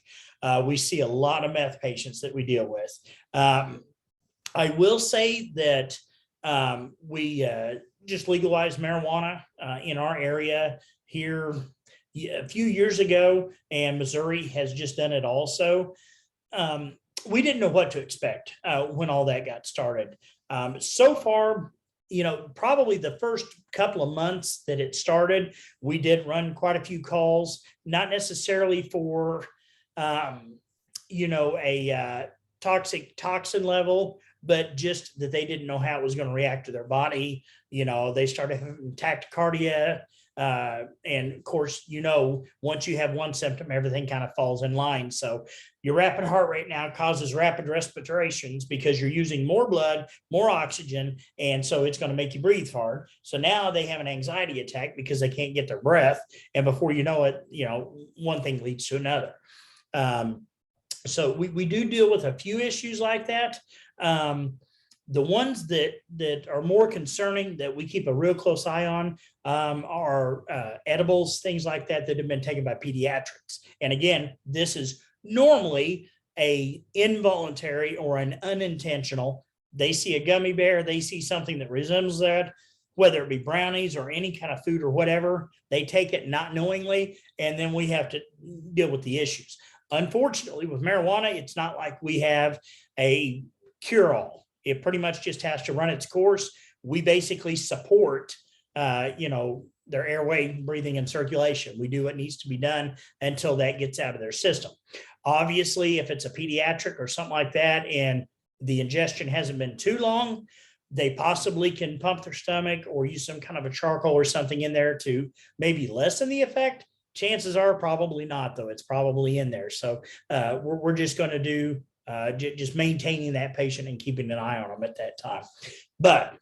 A: We see a lot of meth patients that we deal with. I will say that we just legalized marijuana in our area here a few years ago, and Missouri has just done it also. We didn't know what to expect when all that got started. So far, probably the first couple of months that it started, we did run quite a few calls, not necessarily for, a toxic toxin level, but just that they didn't know how it was going to react to their body. They started having tachycardia. And of course, once you have one symptom, everything kind of falls in line. So your rapid heart rate now causes rapid respirations because you're using more blood, more oxygen. And so it's going to make you breathe hard. So now they have an anxiety attack because they can't get their breath. And before you know it, one thing leads to another. So we do deal with a few issues like that. The ones that are more concerning that we keep a real close eye on are edibles, things like that have been taken by pediatrics. And again, this is normally a involuntary or an unintentional. They see a gummy bear, they see something that resembles that, whether it be brownies or any kind of food or whatever, they take it not knowingly, and then we have to deal with the issues. Unfortunately, with marijuana, it's not like we have a cure-all. It pretty much just has to run its course. We basically support, their airway, breathing, and circulation. We do what needs to be done until that gets out of their system. Obviously, if it's a pediatric or something like that, and the ingestion hasn't been too long, they possibly can pump their stomach or use some kind of a charcoal or something in there to maybe lessen the effect. Chances are probably not, though. It's probably in there. So we're just going to do just maintaining that patient and keeping an eye on them at that time. But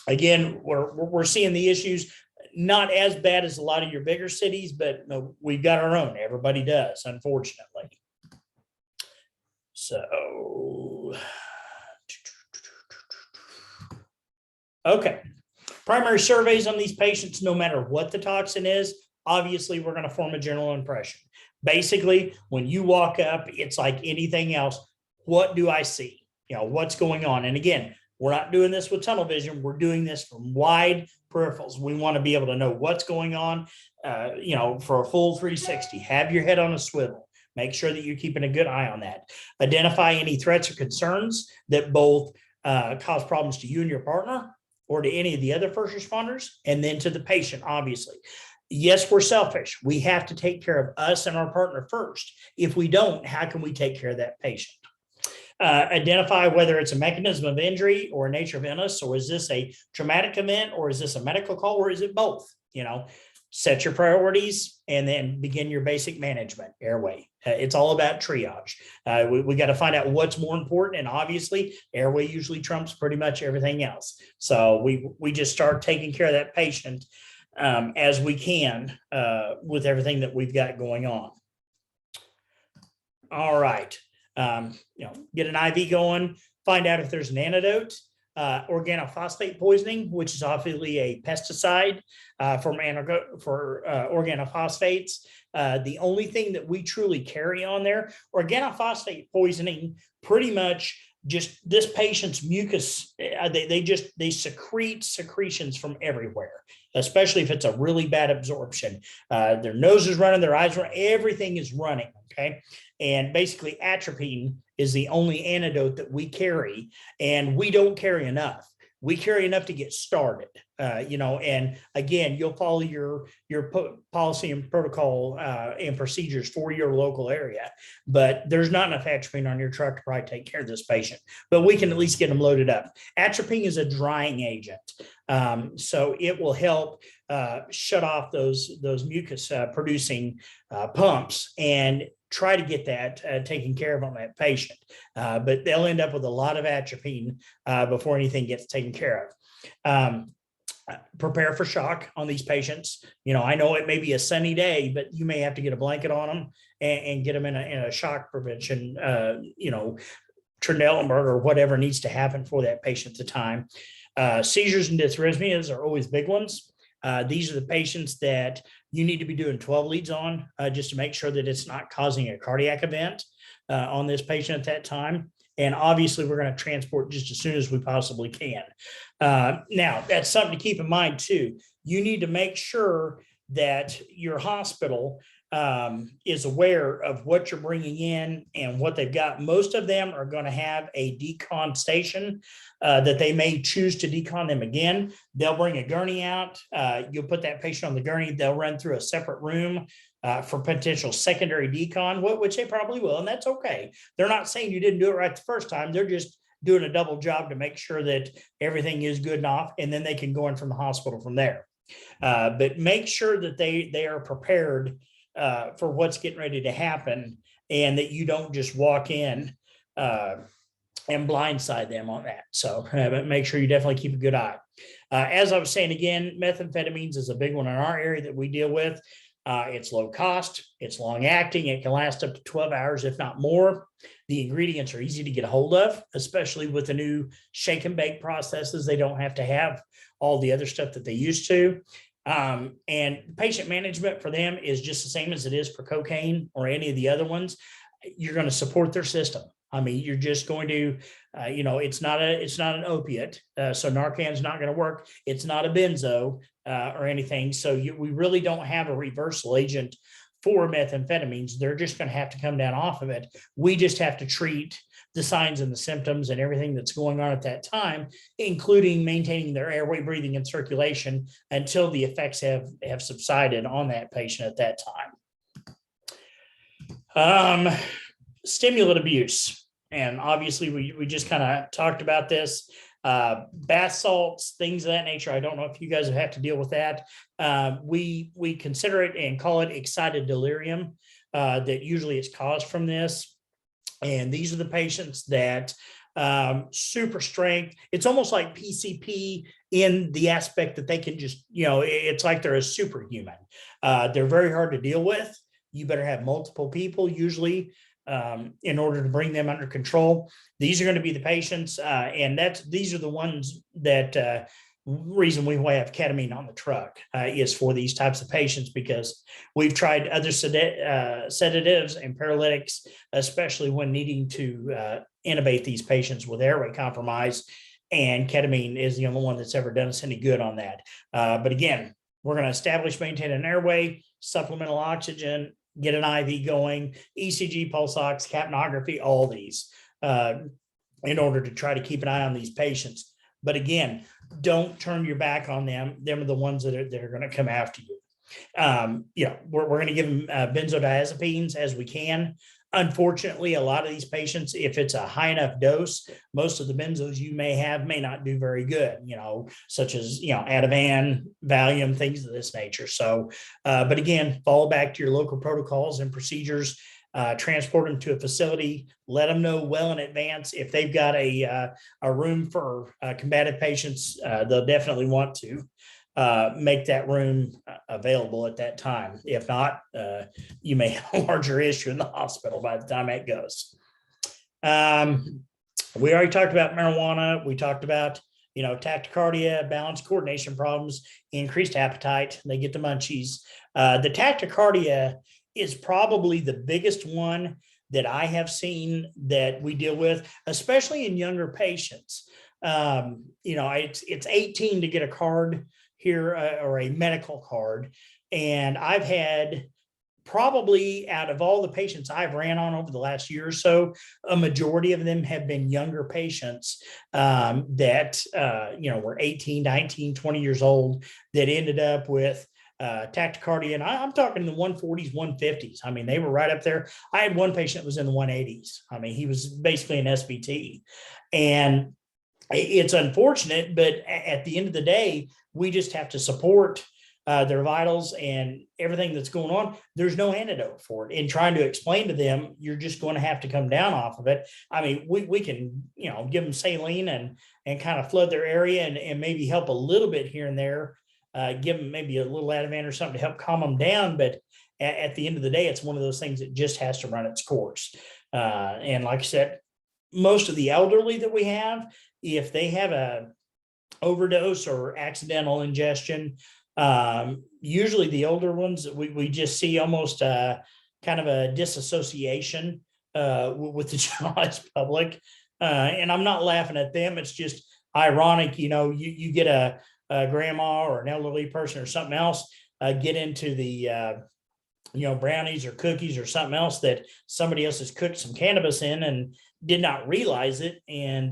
A: again, we're seeing the issues not as bad as a lot of your bigger cities, but we've got our own. Everybody does, unfortunately. So, okay. Primary surveys on these patients, no matter what the toxin is, obviously we're going to form a general impression. Basically, when you walk up, it's like anything else. What do I see? What's going on? And again, we're not doing this with tunnel vision. We're doing this from wide peripherals. We want to be able to know what's going on, for a full 360. Have your head on a swivel. Make sure that you're keeping a good eye on that. Identify any threats or concerns that both cause problems to you and your partner or to any of the other first responders, and then to the patient, obviously. Yes, we're selfish. We have to take care of us and our partner first. If we don't, how can we take care of that patient? Identify whether it's a mechanism of injury or a nature of illness, or is this a traumatic event, or is this a medical call, or is it both? Set your priorities and then begin your basic management airway. It's all about triage. We got to find out what's more important, and obviously airway usually trumps pretty much everything else. So we just start taking care of that patient as we can with everything that we've got going on. All right. Get an IV going, find out if there's an antidote. Organophosphate poisoning, which is obviously a pesticide for organophosphates. The only thing that we truly carry on there, organophosphate poisoning, pretty much just this patient's mucus, they secrete secretions from everywhere, especially if it's a really bad absorption. Their nose is running, their eyes are, everything is running. Okay. And basically atropine is the only antidote that we carry, and we don't carry enough. We carry enough to get started, and again, you'll follow your policy and protocol and procedures for your local area, but there's not enough atropine on your truck to probably take care of this patient, but we can at least get them loaded up. Atropine is a drying agent. So it will help shut off those mucus producing pumps and try to get that taken care of on that patient. But they'll end up with a lot of atropine before anything gets taken care of. prepare for shock on these patients. I know it may be a sunny day, but you may have to get a blanket on them and get them in a shock prevention, Trendelenburg or whatever needs to happen for that patient at the time. Seizures and dysrhythmias are always big ones. These are the patients that you need to be doing 12 leads on just to make sure that it's not causing a cardiac event on this patient at that time. And obviously, we're going to transport just as soon as we possibly can. Now, that's something to keep in mind, too. You need to make sure that your hospital is aware of what you're bringing in and what they've got. Most of them are going to have a decon station that they may choose to decon them again. They'll bring a gurney out. You'll put that patient on the gurney. They'll run through a separate room for potential secondary decon, which they probably will, and that's okay. They're not saying you didn't do it right the first time. They're just doing a double job to make sure that everything is good enough, and then they can go in from the hospital from there. But make sure that they are prepared for what's getting ready to happen, and that you don't just walk in and blindside them on that. So but make sure you definitely keep a good eye. As I was saying again, methamphetamines is a big one in our area that we deal with. It's low cost, it's long acting, it can last up to 12 hours, if not more. The ingredients are easy to get a hold of, especially with the new shake and bake processes. They don't have to have all the other stuff that they used to. And patient management for them is just the same as it is for cocaine or any of the other ones. You're going to support their system. I mean, you're just going to, it's not an opiate. So Narcan's not going to work. It's not a benzo or anything. So we really don't have a reversal agent for methamphetamines. They're just going to have to come down off of it. We just have to treat the signs and the symptoms and everything that's going on at that time, including maintaining their airway, breathing, and circulation until the effects have subsided on that patient at that time. Stimulant abuse. And obviously we just kind of talked about this. Bath salts, things of that nature. I don't know if you guys have had to deal with that. We consider it and call it excited delirium that usually is caused from this. And these are the patients that super strength. It's almost like PCP in the aspect that they can just, it's like they're a superhuman. They're very hard to deal with. You better have multiple people usually in order to bring them under control. These are going to be the patients, and these are the ones that reason we have ketamine on the truck is for these types of patients, because we've tried other sedatives and paralytics, especially when needing to intubate these patients with airway compromise, and ketamine is the only one that's ever done us any good on that. But again, we're going to establish, maintain an airway, supplemental oxygen, get an IV going, ECG, pulse ox, capnography, all these in order to try to keep an eye on these patients. But again, don't turn your back on them. Them are the ones that are going to come after you. We're going to give them benzodiazepines as we can. Unfortunately, a lot of these patients, if it's a high enough dose, most of the benzos you may have may not do very good, such as, Ativan, Valium, things of this nature. So, but again, fall back to your local protocols and procedures, transport them to a facility, let them know well in advance. If they've got a room for combative patients, they'll definitely want to make that room available at that time. If not, you may have a larger issue in the hospital by the time it goes. We already talked about marijuana. We talked about, tachycardia, balance coordination problems, increased appetite. They get the munchies. The tachycardia is probably the biggest one that I have seen that we deal with, especially in younger patients. It's 18 to get a card here or a medical card. And I've had probably out of all the patients I've ran on over the last year or so, a majority of them have been younger patients that, were 18, 19, 20 years old that ended up with tachycardia. And I'm talking the 140s, 150s. I mean, they were right up there. I had one patient that was in the 180s. I mean, he was basically an SVT. And it's unfortunate, but at the end of the day, we just have to support their vitals and everything that's going on, there's no antidote for it. And trying to explain to them, you're just going to have to come down off of it. I mean, we can, give them saline and kind of flood their area and maybe help a little bit here and there, give them maybe a little Ativan or something to help calm them down. But at the end of the day, it's one of those things that just has to run its course. And like I said, most of the elderly that we have, if they have a overdose or accidental ingestion, usually the older ones, we just see almost kind of a disassociation with the generalized public. And I'm not laughing at them. It's just ironic, you get a grandma or an elderly person or something else, get into the brownies or cookies or something else that somebody else has cooked some cannabis in and did not realize it. And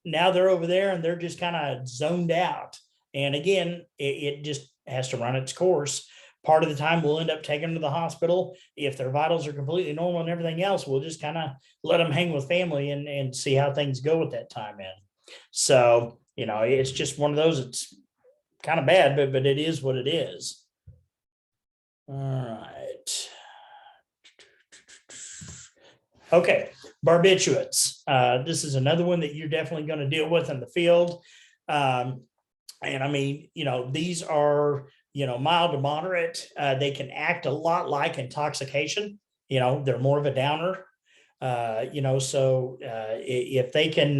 A: now they're over there and they're just kind of zoned out. And again, it just has to run its course. Part of the time we'll end up taking them to the hospital. If their vitals are completely normal and everything else, we'll just kind of let them hang with family and see how things go with that time in. So, it's just one of those, it's kind of bad, but it is what it is. All right. Okay, barbiturates. This is another one that you're definitely going to deal with in the field. And I mean, these are, mild to moderate. They can act a lot like intoxication. They're more of a downer. So if they can,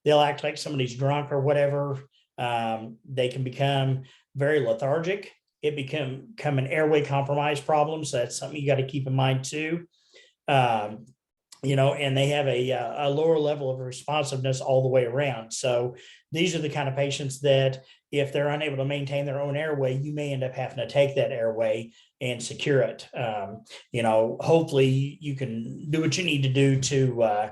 A: they'll act like somebody's drunk or whatever. They can become very lethargic. It become an airway compromise problem. So that's something you got to keep in mind too. And they have a lower level of responsiveness all the way around. So these are the kind of patients that if they're unable to maintain their own airway, you may end up having to take that airway and secure it. Hopefully you can do what you need to do to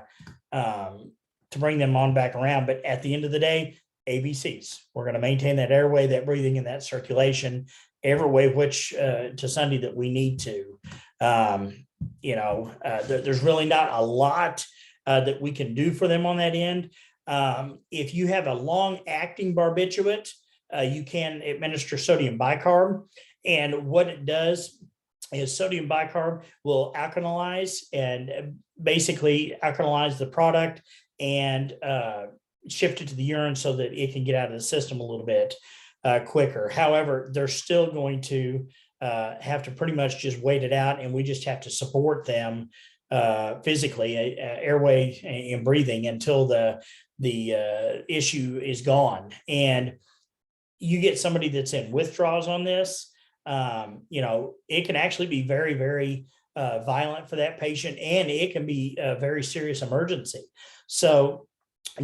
A: bring them on back around. But at the end of the day, ABCs, we're going to maintain that airway, that breathing, and that circulation every way which to Sunday that we need to. There's really not a lot that we can do for them on that end. If you have a long-acting barbiturate, you can administer sodium bicarb. And what it does is sodium bicarb will alkalize and basically alkalize the product and shift it to the urine so that it can get out of the system a little bit quicker. However, they're still going to have to pretty much just wait it out, and we just have to support them physically, airway and breathing until the issue is gone. And you get somebody that's in withdrawals on this, it can actually be very, very violent for that patient, and it can be a very serious emergency. So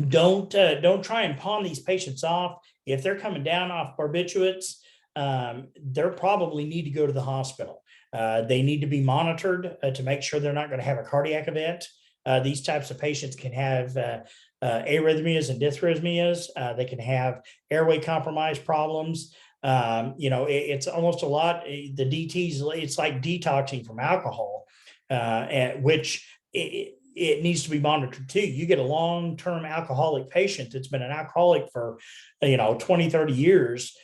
A: don't try and pawn these patients off. If they're coming down off barbiturates, they probably need to go to the hospital. They need to be monitored to make sure they're not going to have a cardiac event. These types of patients can have arrhythmias and dysrhythmias. They can have airway compromise problems. It's almost a lot. The DTs, it's like detoxing from alcohol, which it needs to be monitored too. You get a long-term alcoholic patient that's been an alcoholic for 20, 30 years.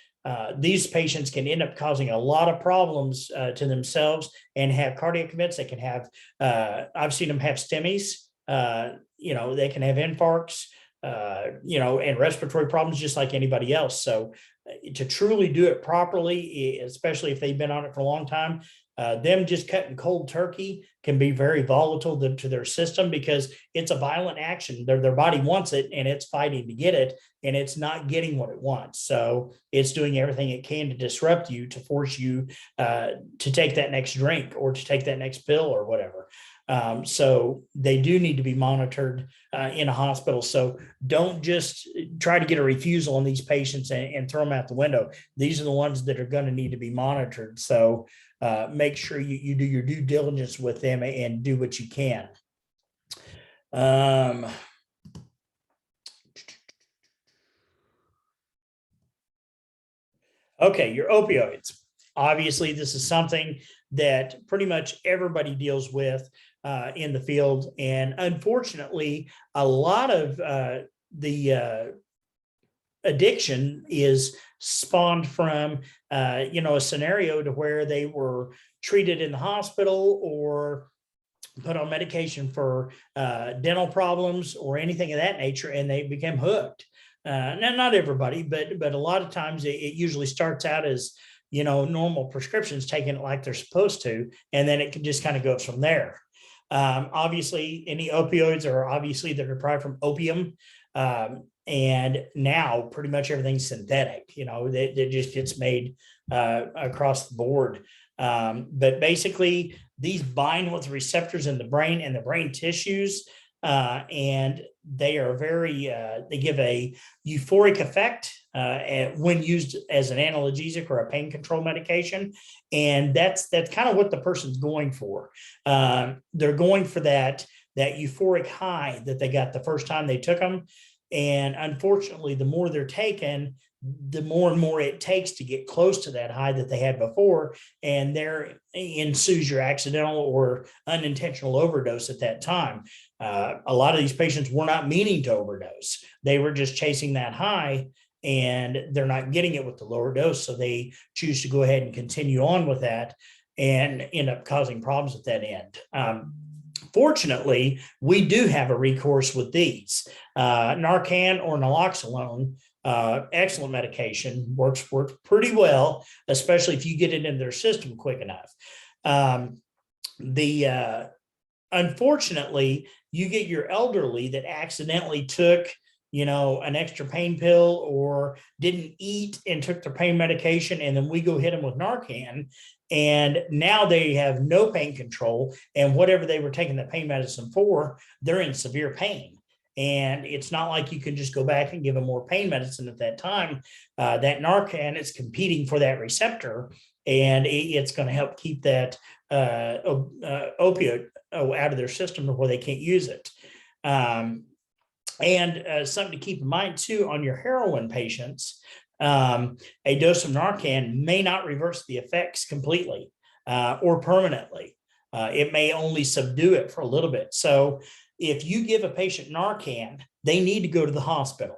A: These patients can end up causing a lot of problems to themselves and have cardiac events. They can have, I've seen them have STEMIs, they can have infarcts, and respiratory problems just like anybody else. So to truly do it properly, especially if they've been on it for a long time, them just cutting cold turkey can be very volatile to their system because it's a violent action. Their body wants it and it's fighting to get it, and it's not getting what it wants. So it's doing everything it can to disrupt you, to force you to take that next drink or to take that next pill or whatever. So they do need to be monitored in a hospital. So don't just try to get a refusal on these patients and throw them out the window. These are the ones that are going to need to be monitored. So make sure you do your due diligence with them and do what you can. Okay, your opioids. Obviously, this is something that pretty much everybody deals with in the field. And unfortunately, a lot of the addiction is spawned from, a scenario to where they were treated in the hospital or put on medication for dental problems or anything of that nature, and they became hooked. Now, not everybody, but a lot of times it usually starts out as normal prescriptions, taking it like they're supposed to, and then it can just kind of goes from there. Obviously, any opioids are obviously they're derived from opium. And now pretty much everything's synthetic, that just gets made across the board. But basically, these bind with receptors in the brain and the brain tissues, and they are they give a euphoric effect when used as an analgesic or a pain control medication. And that's kind of what the person's going for. They're going for that euphoric high that they got the first time they took them. And unfortunately, the more they're taken, the more and more it takes to get close to that high that they had before. And there ensues your accidental or unintentional overdose at that time. A lot of these patients were not meaning to overdose. They were just chasing that high, and they're not getting it with the lower dose. So they choose to go ahead and continue on with that and end up causing problems at that end. Fortunately, we do have a recourse with these. Narcan or naloxone, excellent medication, works pretty well, especially if you get it in their system quick enough. Unfortunately, you get your elderly that accidentally took an extra pain pill or didn't eat and took their pain medication, and then we go hit them with Narcan, and now they have no pain control, and whatever they were taking the pain medicine for, they're in severe pain. And it's not like you can just go back and give them more pain medicine at that time. That Narcan is competing for that receptor, and it's going to help keep that opioid out of their system where they can't use it. And something to keep in mind too on your heroin patients, a dose of Narcan may not reverse the effects completely or permanently. It may only subdue it for a little bit. So if you give a patient Narcan, they need to go to the hospital.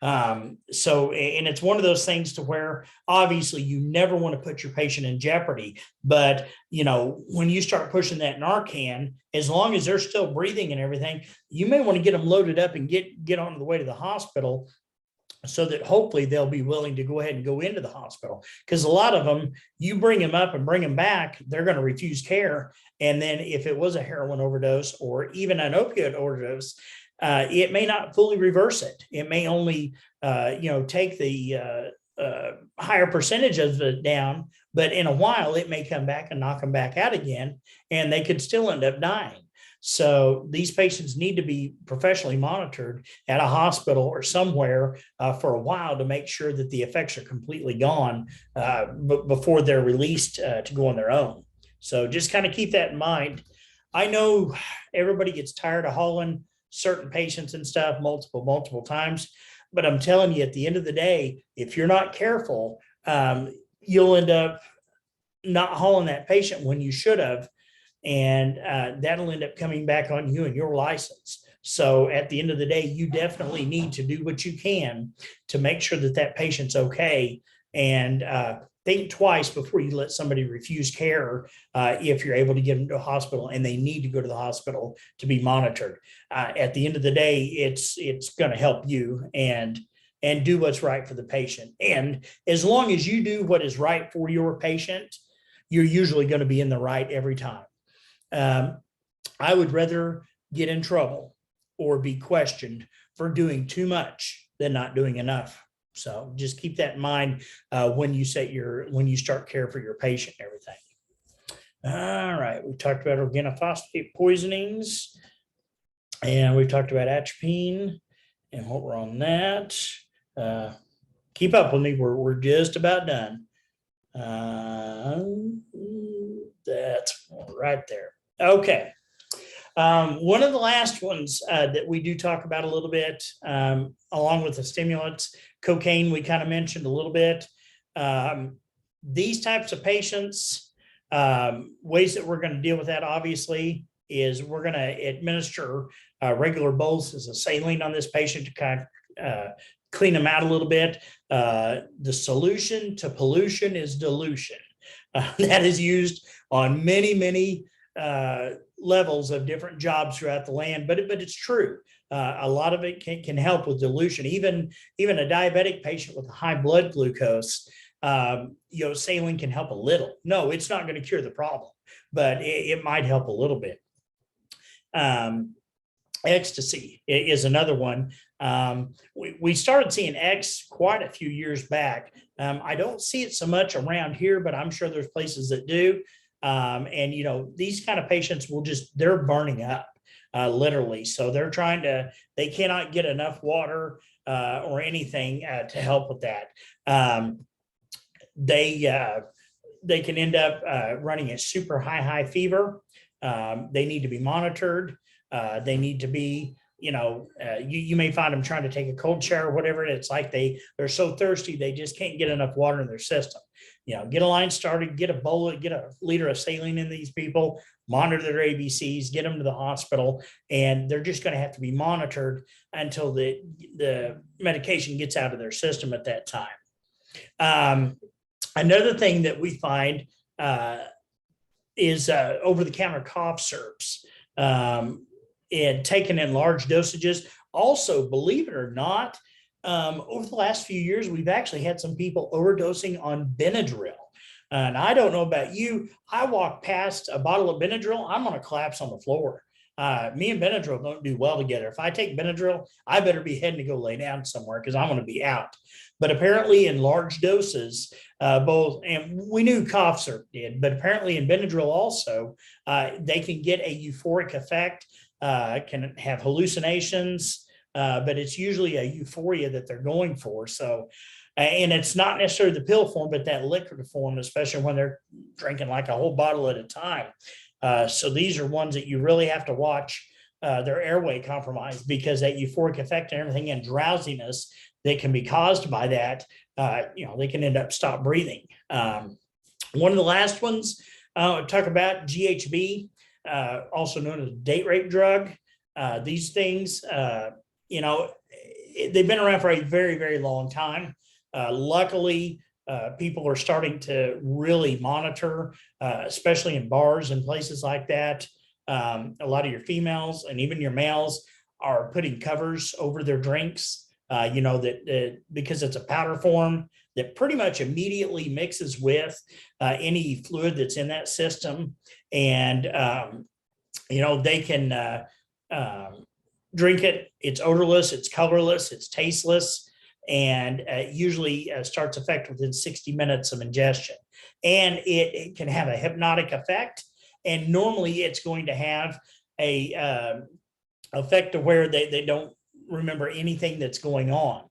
A: And it's one of those things to where obviously you never want to put your patient in jeopardy, but when you start pushing that Narcan, as long as they're still breathing and everything, you may want to get them loaded up and get on the way to the hospital, so that hopefully they'll be willing to go ahead and go into the hospital. Because a lot of them, you bring them up and bring them back, they're going to refuse care. And then if it was a heroin overdose or even an opioid overdose, it may not fully reverse it. It may only, take the higher percentage of it down, but in a while it may come back and knock them back out again, and they could still end up dying. So these patients need to be professionally monitored at a hospital or somewhere for a while to make sure that the effects are completely gone before they're released to go on their own. So just kind of keep that in mind. I know everybody gets tired of hauling certain patients and stuff multiple times, but I'm telling you, at the end of the day, if you're not careful, you'll end up not hauling that patient when you should have. And that'll end up coming back on you and your license. So at the end of the day, you definitely need to do what you can to make sure that that patient's okay. And think twice before you let somebody refuse care if you're able to get them to a hospital and they need to go to the hospital to be monitored. At the end of the day, it's going to help you and do what's right for the patient. And as long as you do what is right for your patient, you're usually going to be in the right every time. I would rather get in trouble or be questioned for doing too much than not doing enough. So just keep that in mind when you start care for your patient and everything. All right, we talked about organophosphate poisonings, and we've talked about atropine and what we're on that. Keep up with me. We're just about done. That's right there. Okay. One of the last ones that we do talk about a little bit, along with the stimulants, cocaine, we kind of mentioned a little bit. These types of patients, ways that we're going to deal with that, obviously, is we're going to administer regular boluses of saline on this patient to kind of clean them out a little bit. The solution to pollution is dilution. That is used on many levels of different jobs throughout the land, but it's true. A lot of it can help with dilution. Even a diabetic patient with high blood glucose, saline can help a little. No, it's not going to cure the problem, but it might help a little bit. Ecstasy is another one. We started seeing X quite a few years back. I don't see it so much around here, but I'm sure there's places that do. And these kind of patients they're burning up, literally. So they cannot get enough water or anything to help with that. They can end up running a super high fever. They need to be monitored. They need to be, you may find them trying to take a cold shower or whatever. It's like they're so thirsty, they just can't get enough water in their system. Get a line started, get a liter of saline in these people, monitor their ABCs, get them to the hospital, and they're just going to have to be monitored until the medication gets out of their system at that time. Another thing that we find is over-the-counter cough syrups. And taken in large dosages. Also, believe it or not, over the last few years, we've actually had some people overdosing on Benadryl. And I don't know about you, I walk past a bottle of Benadryl, I'm going to collapse on the floor. Me and Benadryl don't do well together. If I take Benadryl, I better be heading to go lay down somewhere because I'm going to be out. But apparently in large doses, both, and we knew cough syrup did, but apparently in Benadryl also, they can get a euphoric effect, can have hallucinations, but it's usually a euphoria that they're going for. So, and it's not necessarily the pill form, but that liquid form, especially when they're drinking like a whole bottle at a time. So these are ones that you really have to watch their airway compromise, because that euphoric effect and everything and drowsiness that can be caused by that, they can end up stop breathing. One of the last ones, talk about GHB, also known as date rape drug. These things, they've been around for a very long time. Luckily, people are starting to really monitor, especially in bars and places like that. A lot of your females and even your males are putting covers over their drinks, because it's a powder form that pretty much immediately mixes with any fluid that's in that system. And, they can drink it. It's odorless, it's colorless, it's tasteless, and usually starts effect within 60 minutes of ingestion. And it can have a hypnotic effect. And normally it's going to have a effect to where they don't remember anything that's going on.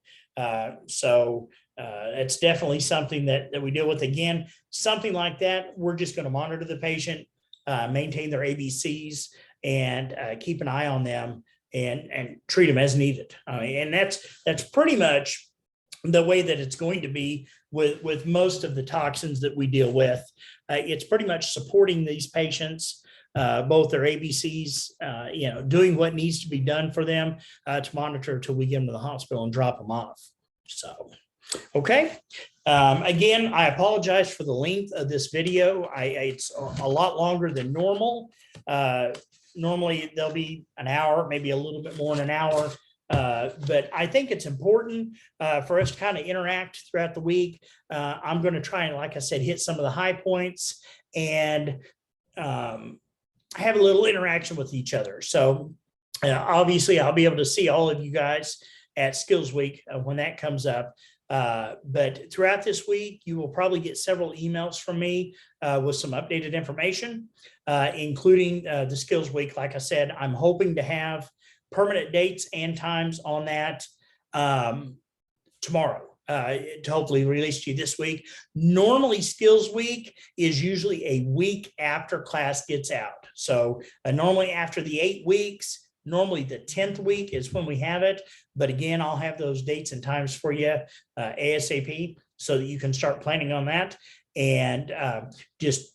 A: So it's definitely something that we deal with. Again, something like that, we're just going to monitor the patient, maintain their ABCs, and keep an eye on them and treat them as needed. And that's pretty much the way that it's going to be with most of the toxins that we deal with. It's pretty much supporting these patients, both their ABCs, doing what needs to be done for them to monitor until we get them to the hospital and drop them off. So, okay. Again, I apologize for the length of this video. It's a lot longer than normal. Normally there'll be an hour, maybe a little bit more than an hour. But I think it's important for us to kind of interact throughout the week. I'm going to try and, like I said, hit some of the high points and have a little interaction with each other. So obviously I'll be able to see all of you guys at Skills Week when that comes up. But throughout this week, you will probably get several emails from me with some updated information, including the Skills Week. Like I said, I'm hoping to have permanent dates and times on that tomorrow to hopefully release to you this week. Normally, Skills Week is usually a week after class gets out. So normally after the 8 weeks, normally the 10th week is when we have it. But again, I'll have those dates and times for you ASAP so that you can start planning on that and just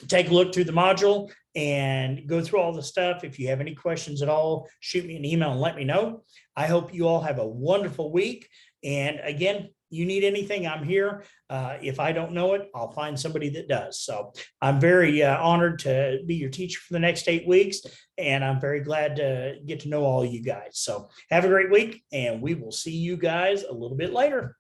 A: take a look through the module and go through all the stuff. If you have any questions at all, shoot me an email and let me know. I hope you all have a wonderful week. And again, you need anything, I'm here. If I don't know it, I'll find somebody that does. So I'm very honored to be your teacher for the next 8 weeks. And I'm very glad to get to know all you guys. So have a great week, and we will see you guys a little bit later.